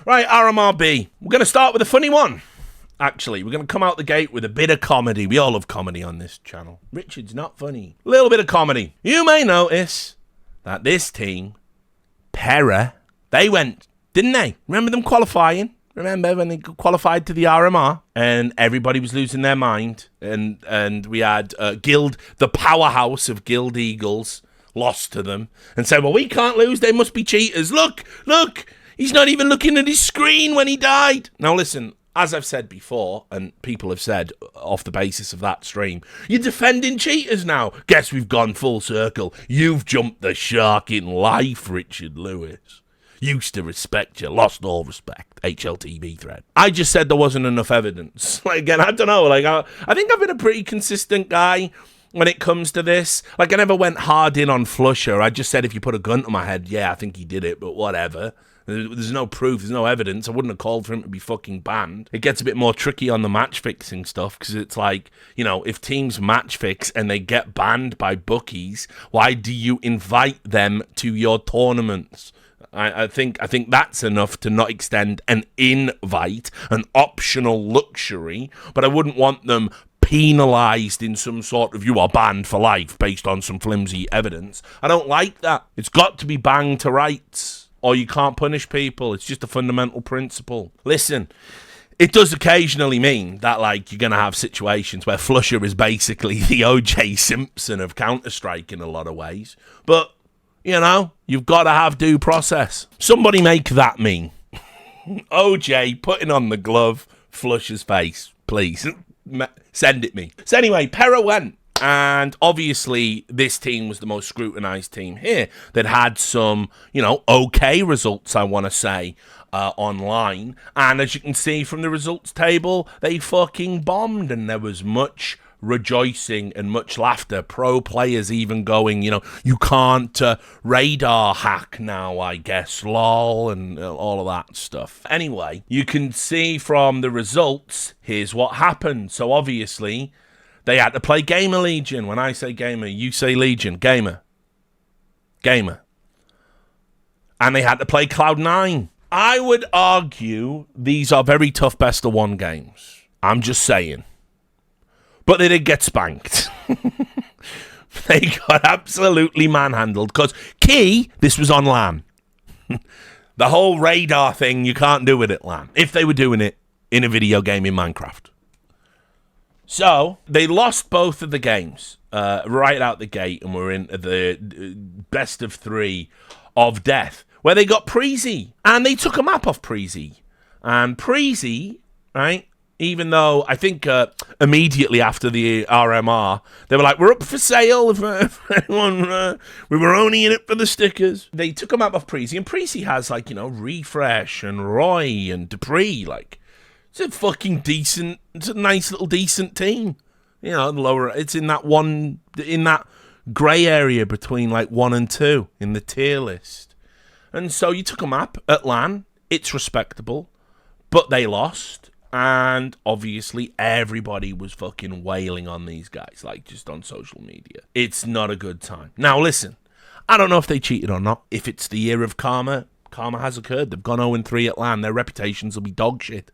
Right, RMRB. We're going to start with a funny one. Actually, we're going to come out the gate with a bit of comedy. We all love comedy on this channel. Richard's not funny. A little bit of comedy. You may notice that this team, PERA, they went, didn't they? Remember them qualifying? Remember when they qualified to the RMR and everybody was losing their mind? And we had Guild, the powerhouse of Guild Eagles, lost to them and said, well, we can't lose. They must be cheaters. Look, he's not even looking at his screen when he died. Now, listen, as I've said before, and people have said off the basis of that stream, you're defending cheaters now. Guess we've gone full circle. You've jumped the shark in life, Richard Lewis. Used to respect you, lost all respect. HLTV thread. I just said there wasn't enough evidence. Like, again, I don't know. Like, I think I've been a pretty consistent guy when it comes to this. Like, I never went hard in on Flusher. I just said if you put a gun to my head, yeah, I think he did it, but whatever. There's no proof, there's no evidence. I wouldn't have called for him to be fucking banned. It gets a bit more tricky on the match fixing stuff because it's like, you know, if teams match fix and they get banned by bookies, why do you invite them to your tournaments? I think that's enough to not extend an invite, an optional luxury, but I wouldn't want them penalised in some sort of you are banned for life based on some flimsy evidence. I don't like that. It's got to be bang to rights, or you can't punish people. It's just a fundamental principle. Listen, it does occasionally mean that, like, you're going to have situations where Flusher is basically the O.J. Simpson of counterstrike in a lot of ways, but you know, you've got to have due process. Somebody make that meme. OJ putting on the glove, Flusher's face, please. Send it me. So anyway, PERA went. And obviously, this team was the most scrutinised team here that had some, you know, okay results, I want to say, online. And as you can see from the results table, they fucking bombed. And there was much rejoicing and much laughter. Pro players even going, you know, you can't radar hack now, I guess, lol, and all of that stuff. Anyway, you can see from the results, here's what happened. So obviously, they had to play Gamer Legion. When I say Gamer, you say Legion. Gamer. And they had to play Cloud9. I would argue these are very tough best of one games. I'm just saying. But they did get spanked. They got absolutely manhandled. Because, this was on LAN. The whole radar thing, you can't do it at LAN. If they were doing it in a video game in Minecraft. So, they lost both of the games right out the gate. And were in the best of 3 of death. Where they got Preezy. And they took a map off Preezy. And Preezy, right? Even though I think immediately after the RMR, they were like, we're up for sale. If anyone, we were only in it for the stickers. They took a map off Preezy, and Preezy has, like, you know, Refresh and Roy and Dupree. Like, it's a fucking decent, it's a nice little decent team. You know, lower, it's in that grey area between like 1 and 2 in the tier list. And so you took a map at LAN. It's respectable, but they lost. And obviously everybody was fucking wailing on these guys, like just on social media. It's not a good time. Now listen, I don't know if they cheated or not. If it's the year of karma, karma has occurred. They've gone 0-3 at LAN. Their reputations will be dog shit.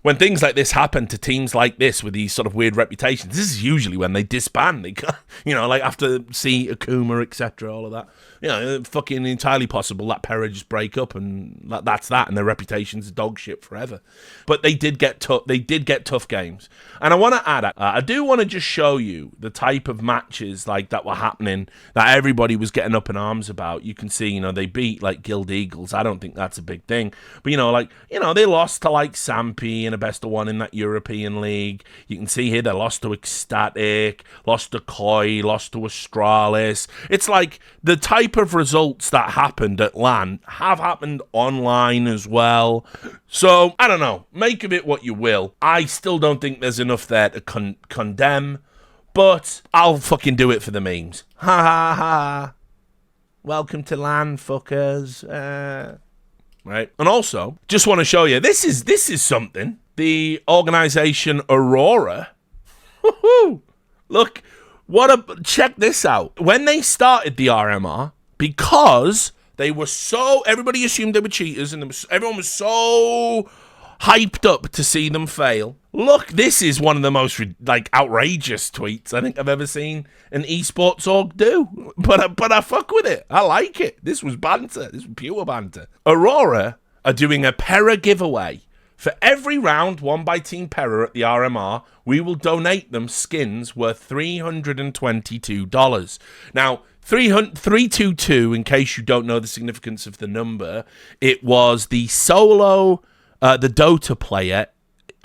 When things like this happen to teams like this with these sort of weird reputations, this is usually when they disband. They, you know, like after C, Akuma, etc., all of that. You know, fucking entirely possible that PERA just break up and that's that, and their reputation's dog shit forever. But they did get tough. They did get tough games, and I want to add, I do want to just show you the type of matches like that were happening that everybody was getting up in arms about. You can see, you know, they beat like Guild Eagles. I don't think that's a big thing, but you know, like, you know, they lost to like Sampi in a best of 1 in that European league. You can see here they lost to ECSTATIC, lost to Koi, lost to Astralis. It's like the type of results that happened at LAN have happened online as well. So, I don't know. Make of it what you will. I still don't think there's enough there to condemn, but I'll fucking do it for the memes. Ha ha ha. Welcome to LAN, fuckers. Right. And also, just want to show you, this is something. The organization Aurora. Woohoo! Look, check this out. When they started the RMR, because Everybody assumed they were cheaters, and everyone was so hyped up to see them fail. Look, this is one of the most outrageous tweets I think I've ever seen an esports org do. But I fuck with it. I like it. This was banter. This was pure banter. Aurora are doing a PERA giveaway. For every round won by Team PERA at the RMR, we will donate them skins worth $322. Now, 322, in case you don't know the significance of the number, it was the solo, the Dota player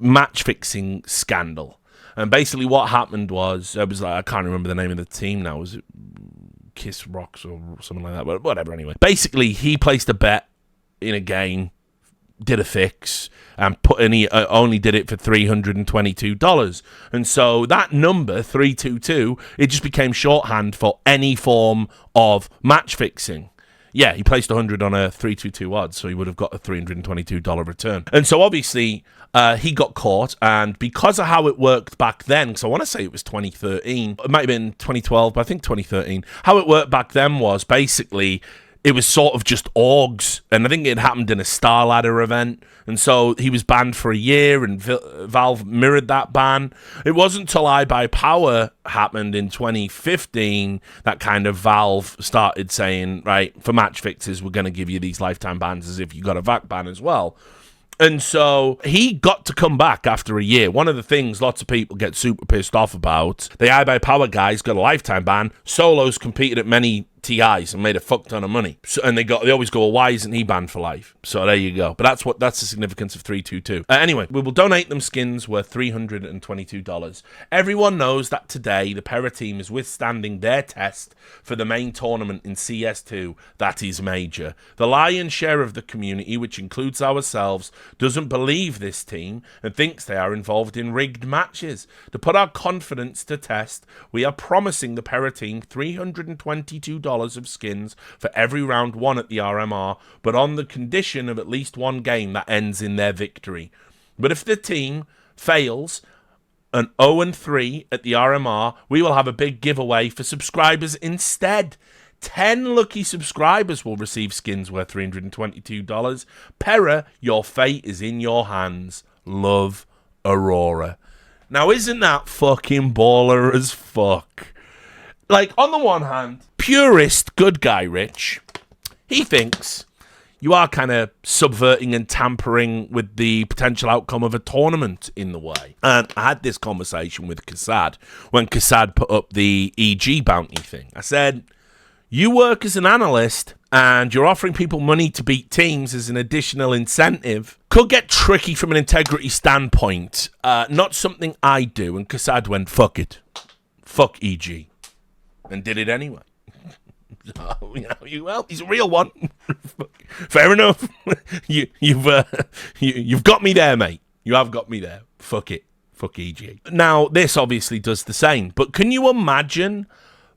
match fixing scandal. And basically what happened was, I can't remember the name of the team now, was it Kiss Rocks or something like that, but whatever anyway. Basically, he placed a bet in a game, did a fix, and he only did it for $322. And so that number, 322, it just became shorthand for any form of match fixing. Yeah, he placed 100 on a 322 odds, so he would have got a $322 return. And so obviously he got caught, and because of how it worked back then, because I want to say it was 2013, it might have been 2012, but I think 2013, how it worked back then was basically it was sort of just orgs, and I think it happened in a Star Ladder event, and so he was banned for a year, and Valve mirrored that ban. It wasn't until iBuyPower happened in 2015 that kind of Valve started saying, right, for match fixes, we're going to give you these lifetime bans as if you got a VAC ban as well. And so he got to come back after a year. One of the things lots of people get super pissed off about, the iBuyPower guys got a lifetime ban. Solos competed at many TIs and made a fuck ton of money. So, and they always go, well, why isn't he banned for life? So there you go. But that's the significance of 322. Anyway, we will donate them skins worth $322. Everyone knows that today the PERA team is withstanding their test for the main tournament in CS2. That is major. The lion's share of the community, which includes ourselves, doesn't believe this team and thinks they are involved in rigged matches. To put our confidence to test, we are promising the PERA team $322 of skins for every round won at the RMR, but on the condition of at least one game that ends in their victory. But if the team fails an 0-3 at the RMR, we will have a big giveaway for subscribers instead. 10 lucky subscribers will receive skins worth $322. PERA, your fate is in your hands. Love, Aurora. Now, isn't that fucking baller as fuck? Like, on the one hand, purist good guy Rich, he thinks you are kind of subverting and tampering with the potential outcome of a tournament in the way. And I had this conversation with Kassad when Kassad put up the EG bounty thing. I said, you work as an analyst and you're offering people money to beat teams as an additional incentive. Could get tricky from an integrity standpoint. Not something I do. And Kassad went, fuck it. Fuck EG. And did it anyway. Well, he's a real one. Fair enough. You've got me there, mate. You have got me there. Fuck it. Fuck EG. Now, this obviously does the same. But can you imagine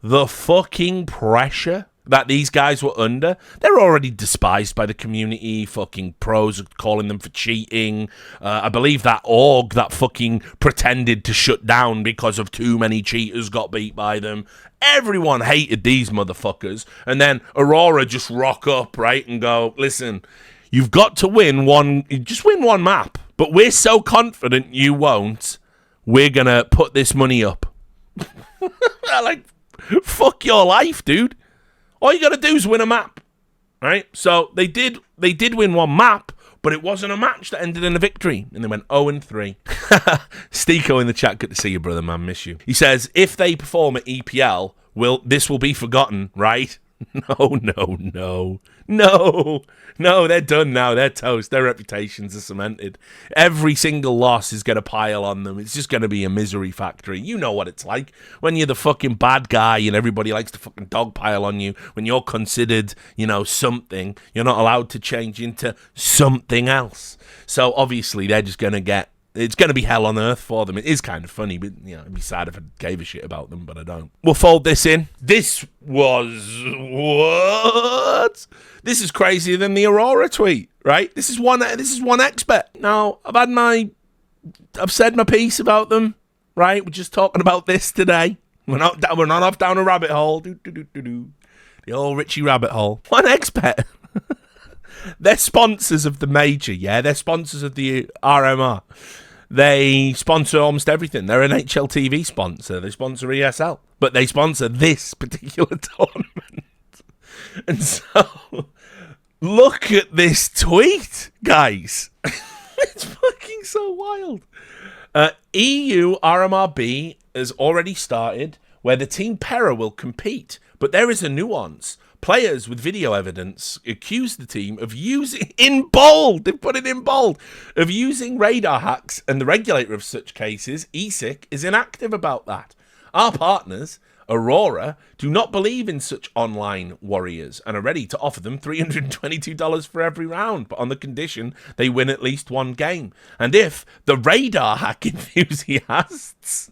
the fucking pressure that these guys were under? They're already despised by the community. Fucking pros are calling them for cheating. I believe that org that fucking pretended to shut down because of too many cheaters got beat by them. Everyone hated these motherfuckers. And then Aurora just rock up, right, and go, listen, you've got to win one, just win one map. But we're so confident you won't, we're going to put this money up. Like, fuck your life, dude. All you got to do is win a map, right? So they did win one map, but it wasn't a match that ended in a victory, and they went 0-3. Steeko in the chat, good to see you, brother, man, miss you. He says, if they perform at EPL, this will be forgotten, right? No, they're done now. They're toast. Their reputations are cemented. Every single loss is going to pile on them. It's just going to be a misery factory. You know what it's like when you're the fucking bad guy and everybody likes to fucking dogpile on you. When you're considered, something, you're not allowed to change into something else. So obviously they're just going to get, it's going to be hell on earth for them. It is kind of funny, but it'd be sad if I gave a shit about them, but I don't. We'll fold this in. This was what? This is crazier than the Aurora tweet, right? This is one expert. Now, I've said my piece about them, right? We're just talking about this today. We're not off down a rabbit hole. They The old Richie rabbit hole. One expert. They're sponsors of the major, yeah? They're sponsors of the RMR. They sponsor almost everything. They're an HLTV sponsor. They sponsor ESL. But they sponsor this particular tournament. And so, look at this tweet, guys. It's fucking so wild. EU RMRB has already started, where the team PERA will compete. But there is a nuance. Players with video evidence accuse the team of using, in bold, they put it in bold, of using radar hacks, and the regulator of such cases, ECSTATIC, is inactive about that. Our partners, Aurora, do not believe in such online warriors and are ready to offer them $322 for every round, but on the condition they win at least one game. And if the radar hack enthusiasts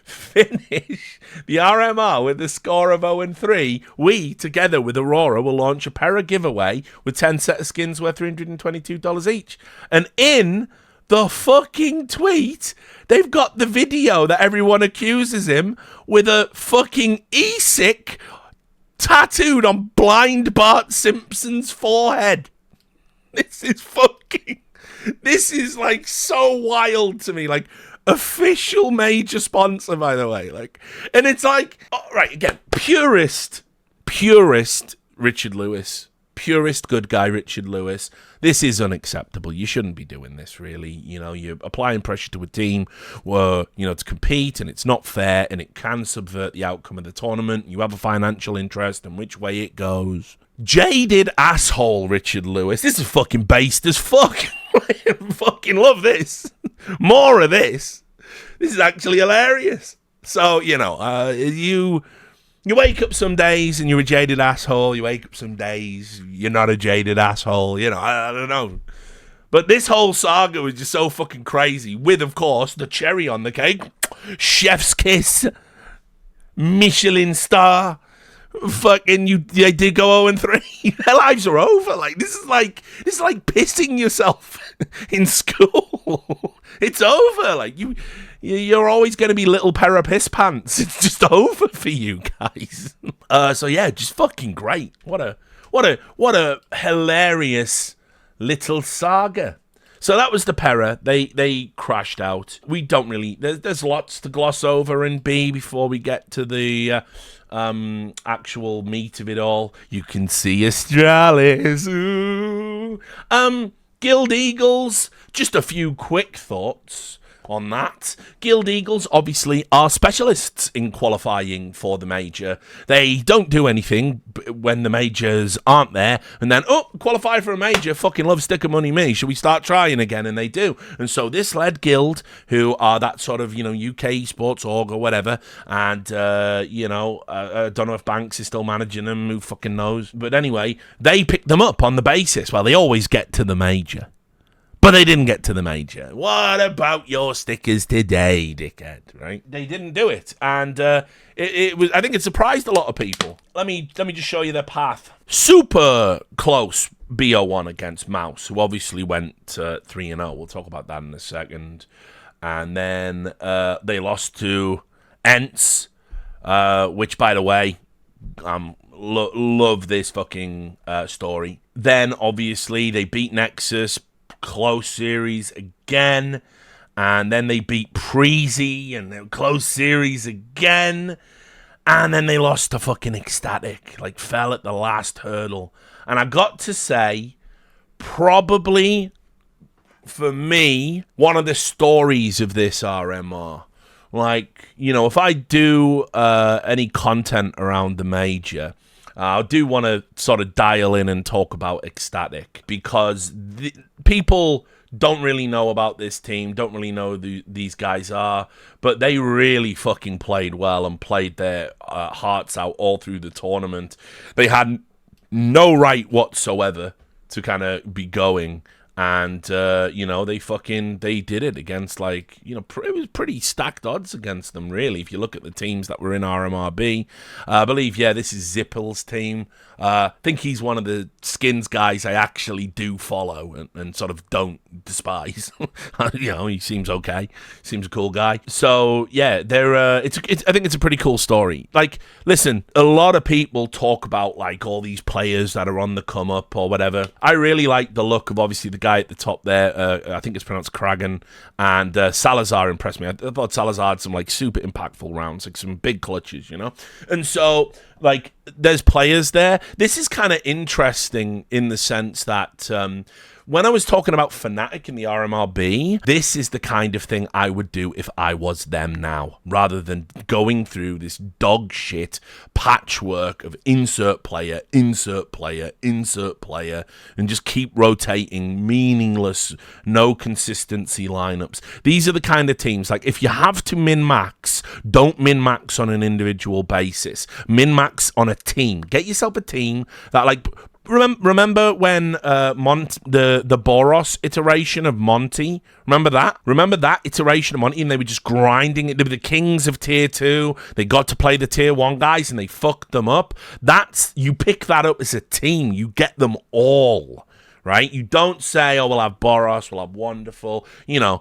finish the RMR with a score of 0-3, we, together with Aurora, will launch a PERA giveaway with 10 set of skins worth $322 each. And in the fucking tweet, they've got the video that everyone accuses him with a fucking ECSTATIC tattooed on blind Bart Simpson's forehead. This is like so wild to me. Like, official major sponsor, by the way. Like, and it's like, oh, right, again, purist Richard Lewis. Purist good guy Richard Lewis. This is unacceptable. You shouldn't be doing this, really. You know, you're applying pressure to a team where, you know, to compete, and it's not fair, and it can subvert the outcome of the tournament. You have a financial interest in which way it goes. Jaded asshole Richard Lewis. This is fucking based as fuck. I fucking love this. More of this. This is actually hilarious. So, you know, you wake up some days and you're a jaded asshole. You wake up some days you're not a jaded asshole. You know, I don't know. But this whole saga was just so fucking crazy. With, of course, the cherry on the cake. Chef's kiss. Michelin star. Fucking they did go 0-3. Their lives are over. Like, this is like pissing yourself in school. It's over. Like, you're always going to be little PERA piss pants. It's just over for you guys. So yeah, just fucking great. What a hilarious little saga. So that was the PERA. They crashed out. We don't really. There's lots to gloss over in B before we get to the actual meat of it all. You can see Astralis. Ooh. Guild Eagles. Just a few quick thoughts on that. Guild Eagles obviously are specialists in qualifying for the major. They don't do anything when the majors aren't there, and then, oh, qualify for a major, fucking love stick of money me, should we start trying again? And they do. And so this led Guild, who are that sort of, you know, UK esports org or whatever, and you know, I don't know if Banks is still managing them, who fucking knows, but anyway, they picked them up on the basis, well, they always get to the major. But they didn't get to the major. What about your stickers today, dickhead? Right? They didn't do it, and it was. I think it surprised a lot of people. Let me just show you their path. Super close BO1 against Mouz, who obviously went 3-0. We'll talk about that in a second. And then they lost to ENCE, which, by the way, love this fucking story. Then obviously they beat Nexus. Close series again, and then they beat Preezy, and then close series again, and then they lost to fucking ECSTATIC, like fell at the last hurdle. And I got to say, probably for me, one of the stories of this RMR. Like, you know, if I do any content around the major, I do want to sort of dial in and talk about ECSTATIC, because people don't really know about this team, don't really know who these guys are, but they really fucking played well and played their hearts out all through the tournament. They had no right whatsoever to kind of be going. And, you know, they did it against, like, you know, it was pretty stacked odds against them, really, if you look at the teams that were in RMRB. I believe, yeah, this is Zippel's team. I think he's one of the skins guys I actually do follow and sort of don't despise. He seems okay. Seems a cool guy. So yeah, I think it's a pretty cool story. Like, listen, a lot of people talk about like all these players that are on the come up or whatever. I really like the look of obviously the guy at the top there. I think it's pronounced Kragan, and Salazar impressed me. I thought Salazar had some like super impactful rounds, like some big clutches, and so like there's players there. This is kind of interesting in the sense that when I was talking about Fnatic in the RMRB, this is the kind of thing I would do if I was them now, rather than going through this dog shit patchwork of insert player, insert player, insert player, and just keep rotating meaningless, no consistency lineups. These are the kind of teams, like, if you have to min-max, don't min-max on an individual basis. Min-max on a team. Get yourself a team that, like, remember when the Boros iteration of Monty? Remember that? Remember that iteration of Monty, and they were just grinding it. They were the kings of tier 2. They got to play the tier 1 guys, and they fucked them up. You pick that up as a team. You get them all. Right? You don't say, oh, we'll have Boros, we'll have Wonderful.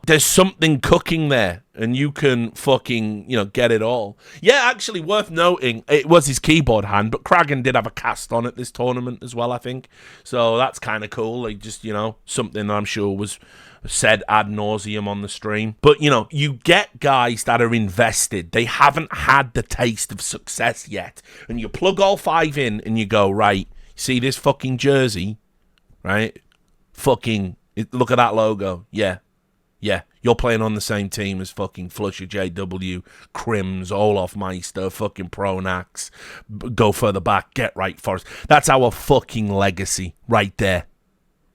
There's something cooking there, and you can fucking, get it all. Yeah, actually, worth noting, it was his keyboard hand, but Kragan did have a cast on at this tournament as well, I think. So that's kind of cool. Like, just, something that I'm sure was said ad nauseum on the stream. But, you get guys that are invested. They haven't had the taste of success yet. And you plug all 5 in, and you go, right, see this fucking jersey? Right? Fucking, look at that logo. Yeah. You're playing on the same team as fucking Flusher JW, Crims, Olaf Meister, fucking Pronax. Go further back, Get Right Forest. That's our fucking legacy right there.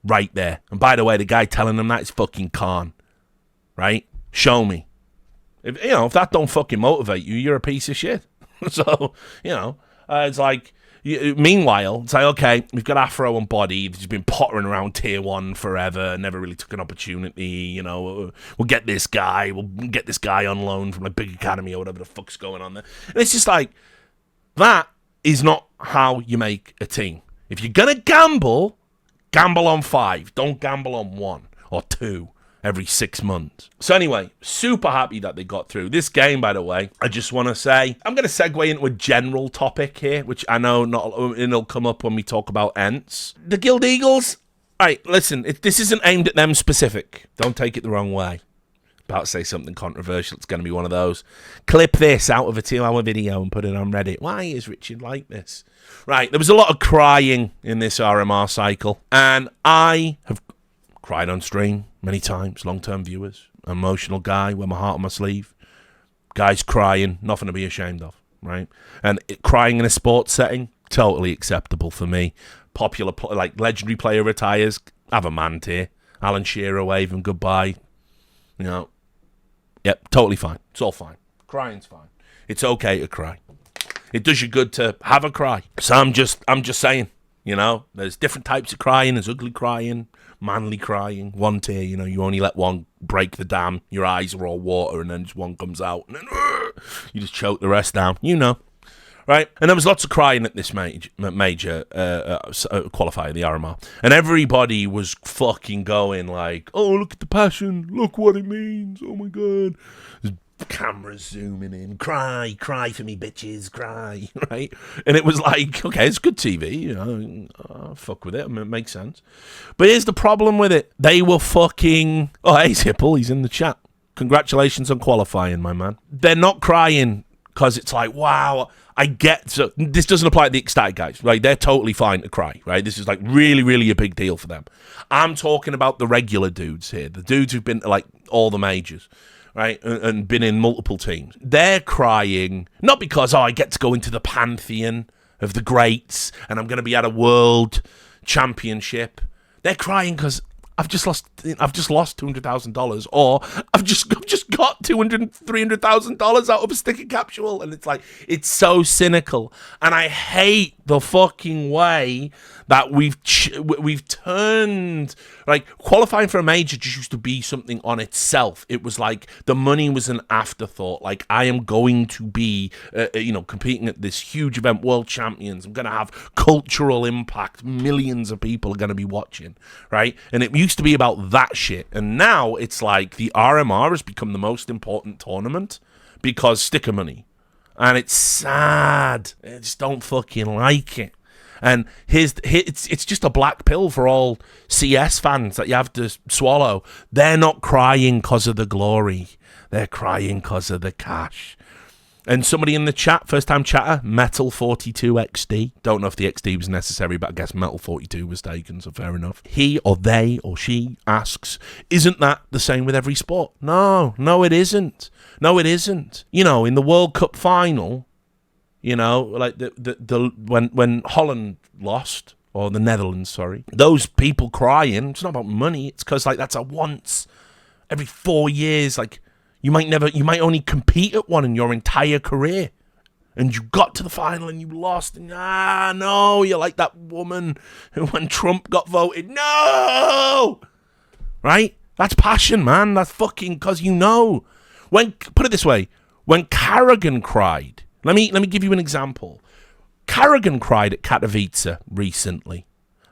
Right there. And by the way, the guy telling them that is fucking Khan. Right? Show me. If that don't fucking motivate you, you're a piece of shit. So, it's like, meanwhile, it's like, okay, we've got Afro and Body. He's been pottering around tier 1 forever, never really took an opportunity. We'll get this guy. We'll get this guy on loan from a big academy or whatever the fuck's going on there. And it's just like, that is not how you make a team. If you're going to gamble on 5. Don't gamble on 1 or 2 every 6 months. So anyway, super happy that they got through. This game, by the way, I just want to say, I'm going to segue into a general topic here, which I know it'll come up when we talk about ENCE. The Guild Eagles, right, listen, this isn't aimed at them specific. Don't take it the wrong way. About to say something controversial. It's going to be one of those. Clip this out of a 2-hour video and put it on Reddit. Why is Richard like this? Right, there was a lot of crying in this RMR cycle, and I have cried on stream many times, long-term viewers, emotional guy, wear my heart on my sleeve, guys crying, nothing to be ashamed of, right? And crying in a sports setting, totally acceptable for me. Popular, like legendary player retires, have a man tier. Alan Shearer wave him goodbye. Yep, totally fine. It's all fine. Crying's fine. It's okay to cry. It does you good to have a cry. So I'm just saying, there's different types of crying. There's ugly crying, manly crying, one tear, you only let one break the dam. Your eyes are all water, and then just one comes out, and then you just choke the rest down, right? And there was lots of crying at this major qualifier, the RMR, and everybody was fucking going like, oh, look at the passion, look what it means, oh my god. There's cameras zooming in, cry for me, bitches, cry, right? And it was like, okay, it's good TV, fuck with it, it makes sense. But here's the problem with it. They were fucking, oh, hey, Hipple, he's in the chat. Congratulations on qualifying, my man. They're not crying because it's like, wow, I get, so this doesn't apply to the ECSTATIC guys, right? They're totally fine to cry, right? This is like really, really a big deal for them. I'm talking about the regular dudes here, the dudes who've been to like all the majors, right, and been in multiple teams. They're crying, not because, I get to go into the pantheon of the greats and I'm going to be at a world championship. They're crying because I've just lost $200,000, or I've just got $300,000 out of a sticker capsule, and it's like, it's so cynical, and I hate the fucking way that we've turned, like, qualifying for a major just used to be something on itself. It was like the money was an afterthought. Like, I am going to be, competing at this huge event, world champions. I'm going to have cultural impact. Millions of people are going to be watching, right? And it used to be about that shit. And now it's like the RMR has become the most important tournament because sticker money. And it's sad. I just don't fucking like it. And it's just a black pill for all CS fans that you have to swallow. They're not crying because of the glory. They're crying because of the cash. And somebody in the chat, first-time chatter, Metal42XD. Don't know if the XD was necessary, but I guess Metal42 was taken, so fair enough. He or they or she asks, isn't that the same with every sport? No, it isn't. No, it isn't. You know, in the World Cup final, you know, like when Holland lost, or the Netherlands, sorry, those people crying, it's not about money. It's because, like, that's a once every 4 years. Like, you might only compete at one in your entire career, and you got to the final and you lost. And no, you're like that woman who, when Trump got voted, no, right? That's passion, man. That's fucking because you know. Put it this way, when Carrigan cried. Let me give you an example. Carrigan cried at Katowice recently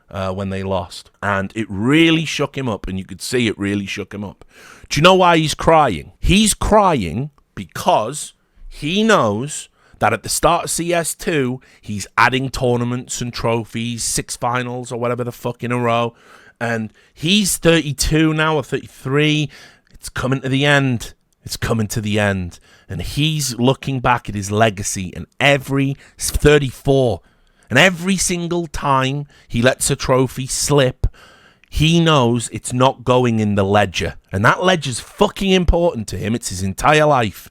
when they lost, and it really shook him up, and you could see it really shook him up. Do you know why he's crying? He's crying because he knows that at the start of CS2, he's adding tournaments and trophies, 6 finals or whatever the fuck in a row, and he's 32 now or 33. It's coming to the end. It's coming to the end. And he's looking back at his legacy, and every 34, and every single time he lets a trophy slip, he knows it's not going in the ledger. And that ledger's fucking important to him. It's his entire life.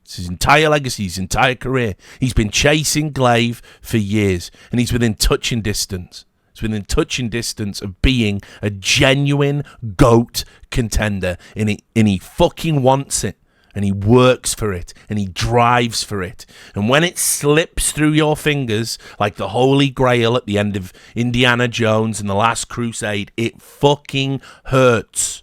It's his entire legacy, his entire career. He's been chasing Glaive for years, and he's within touching distance. He's within touching distance of being a genuine GOAT contender, and he fucking wants it. And he works for it, and he drives for it. And when it slips through your fingers, like the Holy Grail at the end of Indiana Jones and The Last Crusade, it fucking hurts.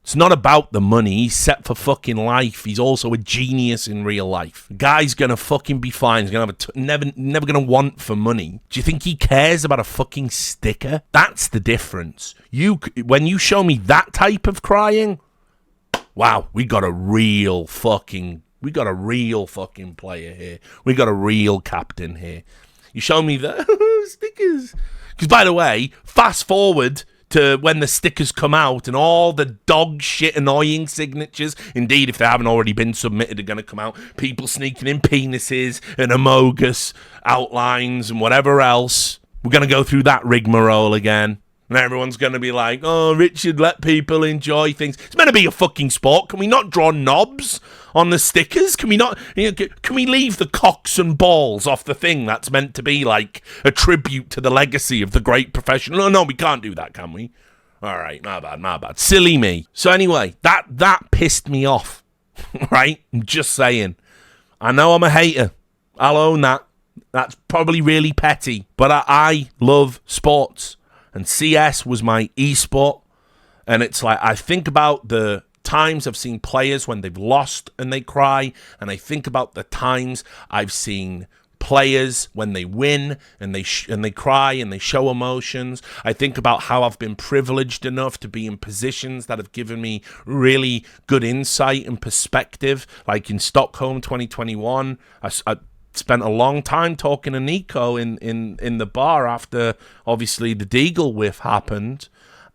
It's not about the money. He's set for fucking life. He's also a genius in real life. The guy's gonna fucking be fine. He's gonna have never gonna want for money. Do you think he cares about a fucking sticker? That's the difference. When you show me that type of crying, wow, we got a real fucking player here. We got a real captain here. You show me the stickers. Because, by the way, fast forward to when the stickers come out and all the dog shit annoying signatures, indeed, if they haven't already been submitted, are going to come out. People sneaking in penises and Amogus outlines and whatever else. We're going to go through that rigmarole again. And everyone's going to be like, oh, Richard, let people enjoy things. It's meant to be a fucking sport. Can we not draw knobs on the stickers? Can we not? Can we leave the cocks and balls off the thing that's meant to be like a tribute to the legacy of the great professional? No, we can't do that, can we? All right, my bad. Silly me. So anyway, that pissed me off, right? I'm just saying. I know I'm a hater. I'll own that. That's probably really petty. But I love sports. And CS was my esport. And it's like, I think about the times I've seen players when they've lost and they cry. And I think about the times I've seen players when they win and they cry and they show emotions. I think about how I've been privileged enough to be in positions that have given me really good insight and perspective. Like in Stockholm 2021, I spent a long time talking to Nico in the bar after, obviously, the Deagle whiff happened.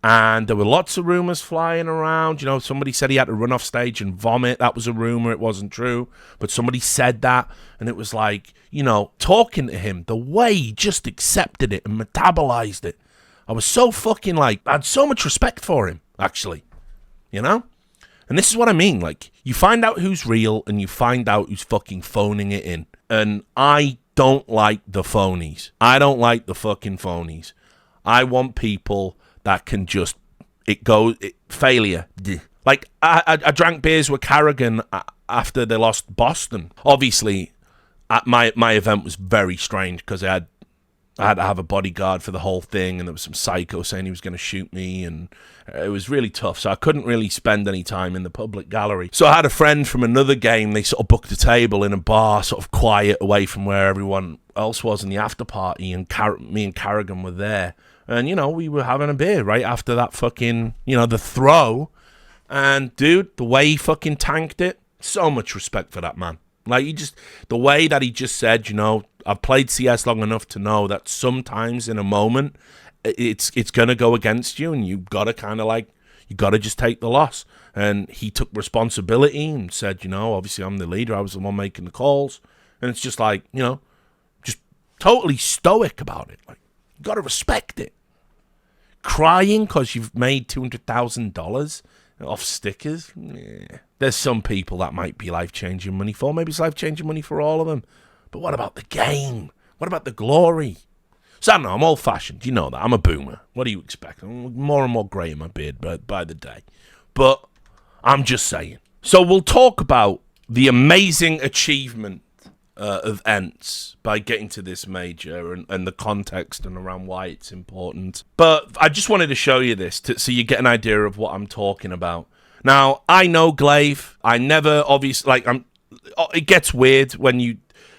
And there were lots of rumors flying around. You know, somebody said he had to run off stage and vomit. That was a rumor. It wasn't true. But somebody said that. And it was like, you know, talking to him, the way he just accepted it and metabolized it. I was so fucking like, I had so much respect for him, actually. You know? And this is what I mean. Like, you find out who's real and you find out who's fucking phoning it in. And I don't like the phonies. I don't like the fucking phonies. I want people that can just failure. Like, I drank beers with Carrigan after they lost Boston. Obviously, my event was very strange because I had to have a bodyguard for the whole thing, and there was some psycho saying he was going to shoot me, and it was really tough, so I couldn't really spend any time in the public gallery. So I had a friend from another game. They sort of booked a table in a bar, sort of quiet, away from where everyone else was in the after party, and me and Carrigan were there. And, you know, we were having a beer right after that fucking, you know, the throw. And, dude, the way he fucking tanked it, so much respect for that man. Like, the way that he just said, you know, I've played CS long enough to know that sometimes in a moment, it's going to go against you, and you've got to kind of like, you got to just take the loss. And he took responsibility and said, you know, obviously I'm the leader. I was the one making the calls. And it's just like, you know, just totally stoic about it. Like, you got to respect it. Crying because you've made $200,000 off stickers? Yeah. There's some people that might be life-changing money for. Maybe it's life-changing money for all of them. But what about the game? What about the glory? So I don't know, I'm old-fashioned. You know that. I'm a boomer. What do you expect? I'm more and more grey in my beard by the day. But I'm just saying. So we'll talk about the amazing achievement of ENCE by getting to this major and the context and around why it's important. But I just wanted to show you this so you get an idea of what I'm talking about. Now, I know Glaive. I never, obviously, like, it gets weird when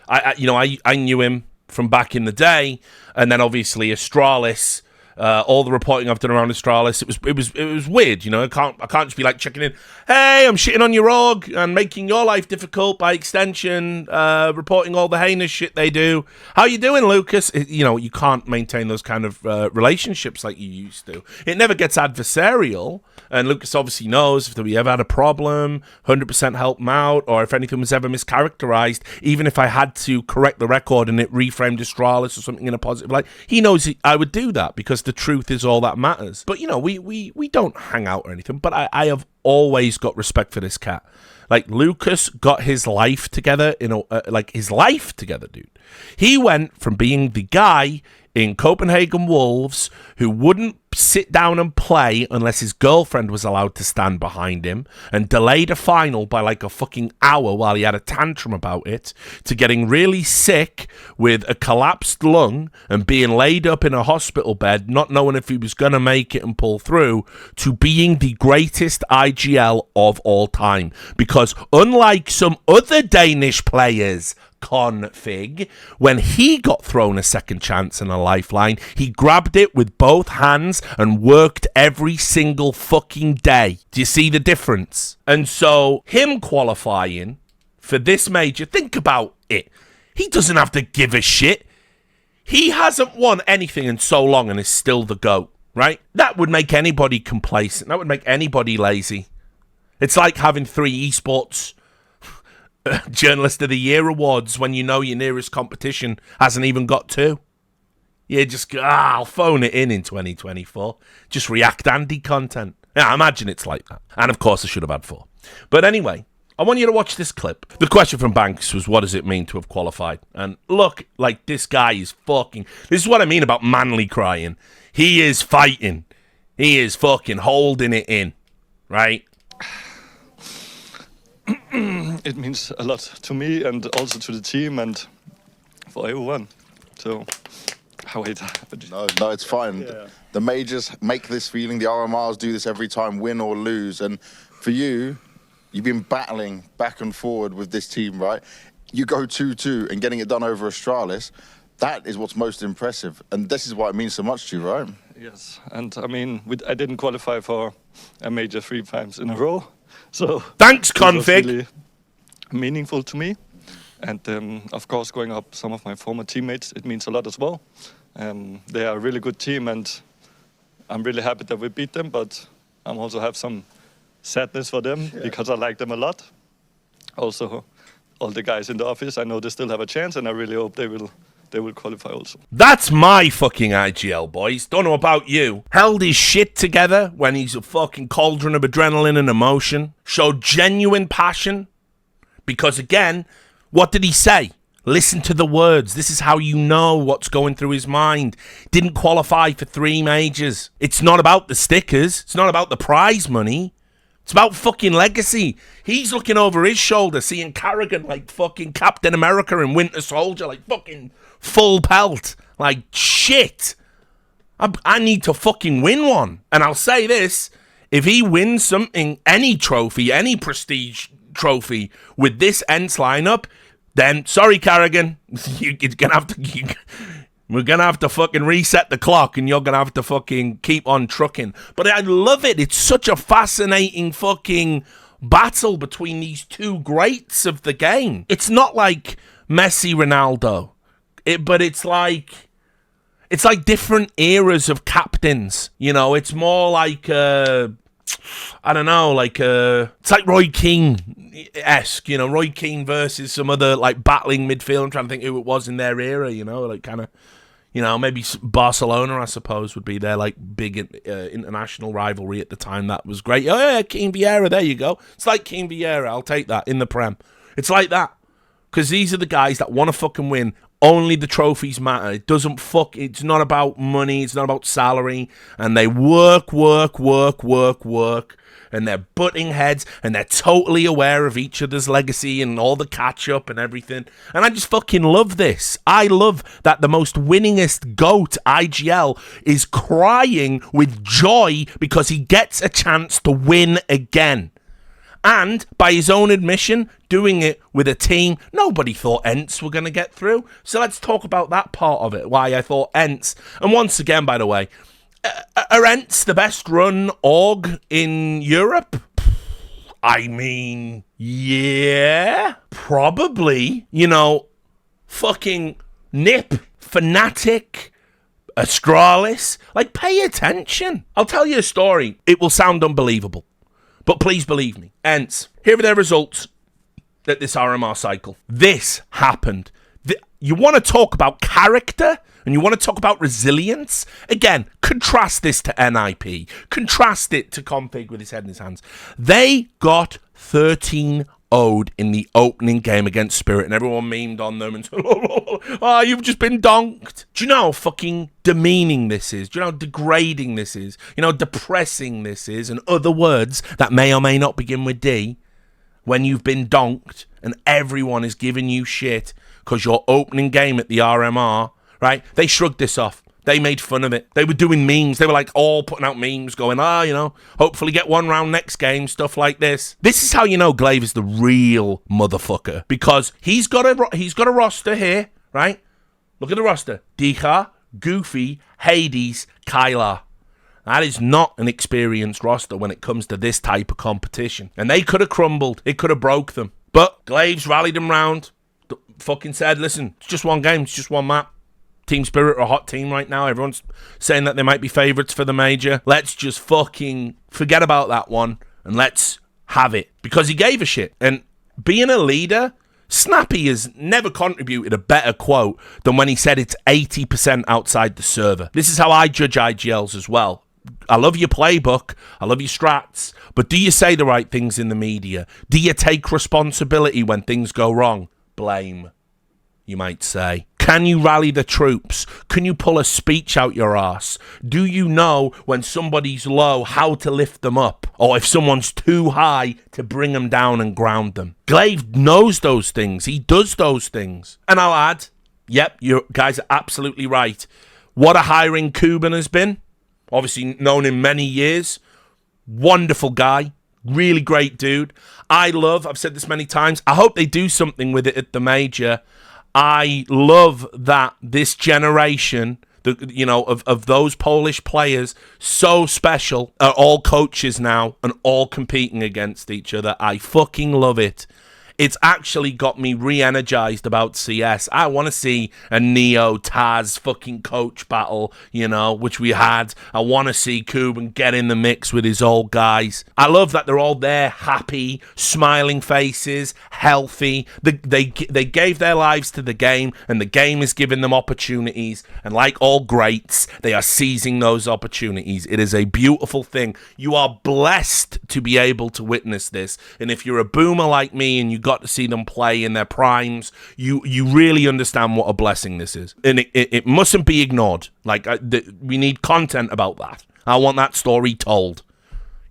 I knew him from back in the day, and then obviously Astralis, all the reporting I've done around Astralis, it was weird, you know. I can't just be like checking in, hey, I'm shitting on your org and making your life difficult by extension, reporting all the heinous shit they do. How you doing, Lucas? You know, you can't maintain those kind of relationships like you used to. It never gets adversarial, and Lucas obviously knows if we ever had a problem, 100% help him out, or if anything was ever mischaracterized, even if I had to correct the record and it reframed Astralis or something in a positive light, he knows I would do that because the truth is all that matters. But, you know, we don't hang out or anything, but I have always got respect for this cat. Like, Lucas got his life together, his life together, dude. He went from being the guy in Copenhagen Wolves who wouldn't sit down and play unless his girlfriend was allowed to stand behind him, and delayed a final by like a fucking hour while he had a tantrum about it, to getting really sick with a collapsed lung and being laid up in a hospital bed, not knowing if he was going to make it and pull through, to being the greatest IGL of all time. Because unlike some other Danish players, config, when he got thrown a second chance and a lifeline, he grabbed it with both hands and worked every single fucking day. Do you see the difference? And so him qualifying for this major, think about it. He doesn't have to give a shit. He hasn't won anything in so long and is still the GOAT, right? That would make anybody complacent. That would make anybody lazy. It's like having 3 esports Journalist of the Year awards when you know your nearest competition hasn't even got 2. You just go, I'll phone it in 2024. Just React Andy content. Yeah, I imagine it's like that. And of course I should have had 4. But anyway, I want you to watch this clip. The question from Banks was, what does it mean to have qualified? And look, like, this guy is fucking... This is what I mean about manly crying. He is fighting. He is fucking holding it in. Right? It means a lot to me and also to the team and for everyone. So, wait. No, it's fine. Yeah. The majors make this feeling. The RMRs do this every time, win or lose. And for you, you've been battling back and forward with this team, right? You go 2-2 and getting it done over Astralis. That is what's most impressive. And this is why it means so much to you, right? Yes, and I mean, I didn't qualify for a major 3 times in a row. So thanks, config. It was really meaningful to me. And of course, going up some of my former teammates, it means a lot as well. They are a really good team, and I'm really happy that we beat them. But I also have some sadness for them because I like them a lot. Also, all the guys in the office, I know they still have a chance, and I really hope they will qualify also. That's my fucking IGL, boys. Don't know about you. Held his shit together when he's a fucking cauldron of adrenaline and emotion. Showed genuine passion. Because again, what did he say? Listen to the words. This is how you know what's going through his mind. Didn't qualify for 3 majors. It's not about the stickers. It's not about the prize money. It's about fucking legacy. He's looking over his shoulder, seeing Carrigan like fucking Captain America and Winter Soldier, like fucking full pelt. Like, shit. I need to fucking win one. And I'll say this, if he wins something, any trophy, any prestige trophy with this ENCE lineup, then, sorry, Carrigan, we're gonna have to fucking reset the clock, and you're gonna have to fucking keep on trucking. But I love it. It's such a fascinating fucking battle between these two greats of the game. It's not like Messi, Ronaldo, but it's like different eras of captains. You know, it's more like I don't know, it's like Roy Keane-esque, you know, Roy Keane versus some other, like, battling midfield. I'm trying to think who it was in their era, you know, like, kind of, you know, maybe Barcelona, I suppose, would be their, like, big international rivalry at the time. That was great. Oh, yeah, Keane Vieira, there you go. It's like Keane Vieira, I'll take that, in the Prem. It's like that, because these are the guys that want to fucking win. Only the trophies matter. It's not about money. It's not about salary. And they work. And they're butting heads. And they're totally aware of each other's legacy and all the catch-up and everything. And I just fucking love this. I love that the most winningest GOAT, IGL, is crying with joy because he gets a chance to win again. And, by his own admission, doing it with a team nobody thought ENCE were going to get through. So let's talk about that part of it, why I thought ENCE. And once again, by the way, are ENCE the best run org in Europe? I mean, yeah, probably. You know, fucking Nip, Fnatic, Astralis. Like, pay attention. I'll tell you a story. It will sound unbelievable. But please believe me. ENCE, here are their results at this RMR cycle. This happened. You want to talk about character and you want to talk about resilience? Again, contrast this to NIP. Contrast it to Config with his head in his hands. They got 13-0'd in the opening game against Spirit, and everyone memed on them and said, oh, you've just been donked. Do you know how fucking demeaning this is? Do you know how degrading this is? You know how depressing this is? And other words that may or may not begin with D, when you've been donked and everyone is giving you shit because your opening game at the RMR, right? They shrugged this off. They made fun of it. They were doing memes. They were like all putting out memes going, you know, hopefully get one round next game, stuff like this. This is how you know Glaive is the real motherfucker, because he's got a roster here, right? Look at the roster. Dika, Goofy, Hades, Kylar. That is not an experienced roster when it comes to this type of competition. And they could have crumbled. It could have broke them. But Glaives rallied them round. Fucking said, listen, it's just one game. It's just one map. Team Spirit are a hot team right now. Everyone's saying that they might be favourites for the major. Let's just fucking forget about that one and let's have it. Because he gave a shit. And being a leader, Snappy has never contributed a better quote than when he said it's 80% outside the server. This is how I judge IGLs as well. I love your playbook, I love your strats, but do you say the right things in the media? Do you take responsibility when things go wrong? Blame, you might say. Can you rally the troops? Can you pull a speech out your arse? Do you know when somebody's low how to lift them up? Or if someone's too high to bring them down and ground them? Glaive knows those things. He does those things. And I'll add, yep, you guys are absolutely right. What a hiring Cuban has been. Obviously known him many years. Wonderful guy. Really great dude. I've said this many times, I hope they do something with it at the major. I love that this generation, of those Polish players, so special, are all coaches now and all competing against each other. I fucking love it. It's actually got me re-energized about CS. I want to see a Neo Taz fucking coach battle, which we had. I want to see Cuban get in the mix with his old guys. I love that they're all there, happy, smiling faces, healthy. They gave their lives to the game, and the game is giving them opportunities. And like all greats, they are seizing those opportunities. It is a beautiful thing. You are blessed to be able to witness this. And if you're a boomer like me and you got got to see them play in their primes, you really understand what a blessing this is. And it mustn't be ignored. Like, we need content about that. I want that story told.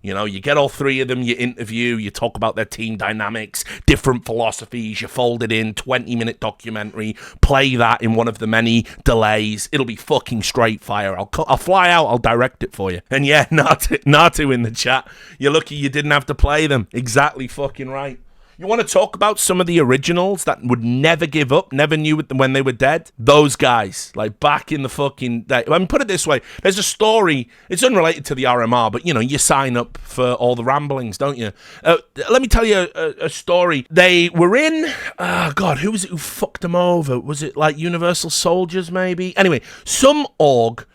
You know, you get all three of them, you interview, you talk about their team dynamics, different philosophies, you fold it in, 20-minute documentary, play that in one of the many delays. It'll be fucking straight fire. I'll fly out, I'll direct it for you. And yeah, Natu in the chat, you're lucky you didn't have to play them. Exactly fucking right. You want to talk about some of the originals that would never give up, never knew when they were dead? Those guys, like back in the fucking day. I mean, put it this way. There's a story. It's unrelated to the RMR, but, you know, you sign up for all the ramblings, don't you? Let me tell you a story. They were in, God, who was it who fucked them over? Was it like Universal Soldiers, maybe? Anyway, some org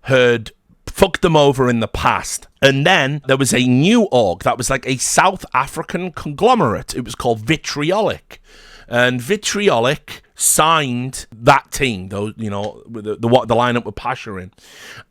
had fucked them over in the past. And then there was a new org that was like a South African conglomerate. It was called Vitriolic. And Vitriolic signed that team, though, you know, with the lineup with Pasha in.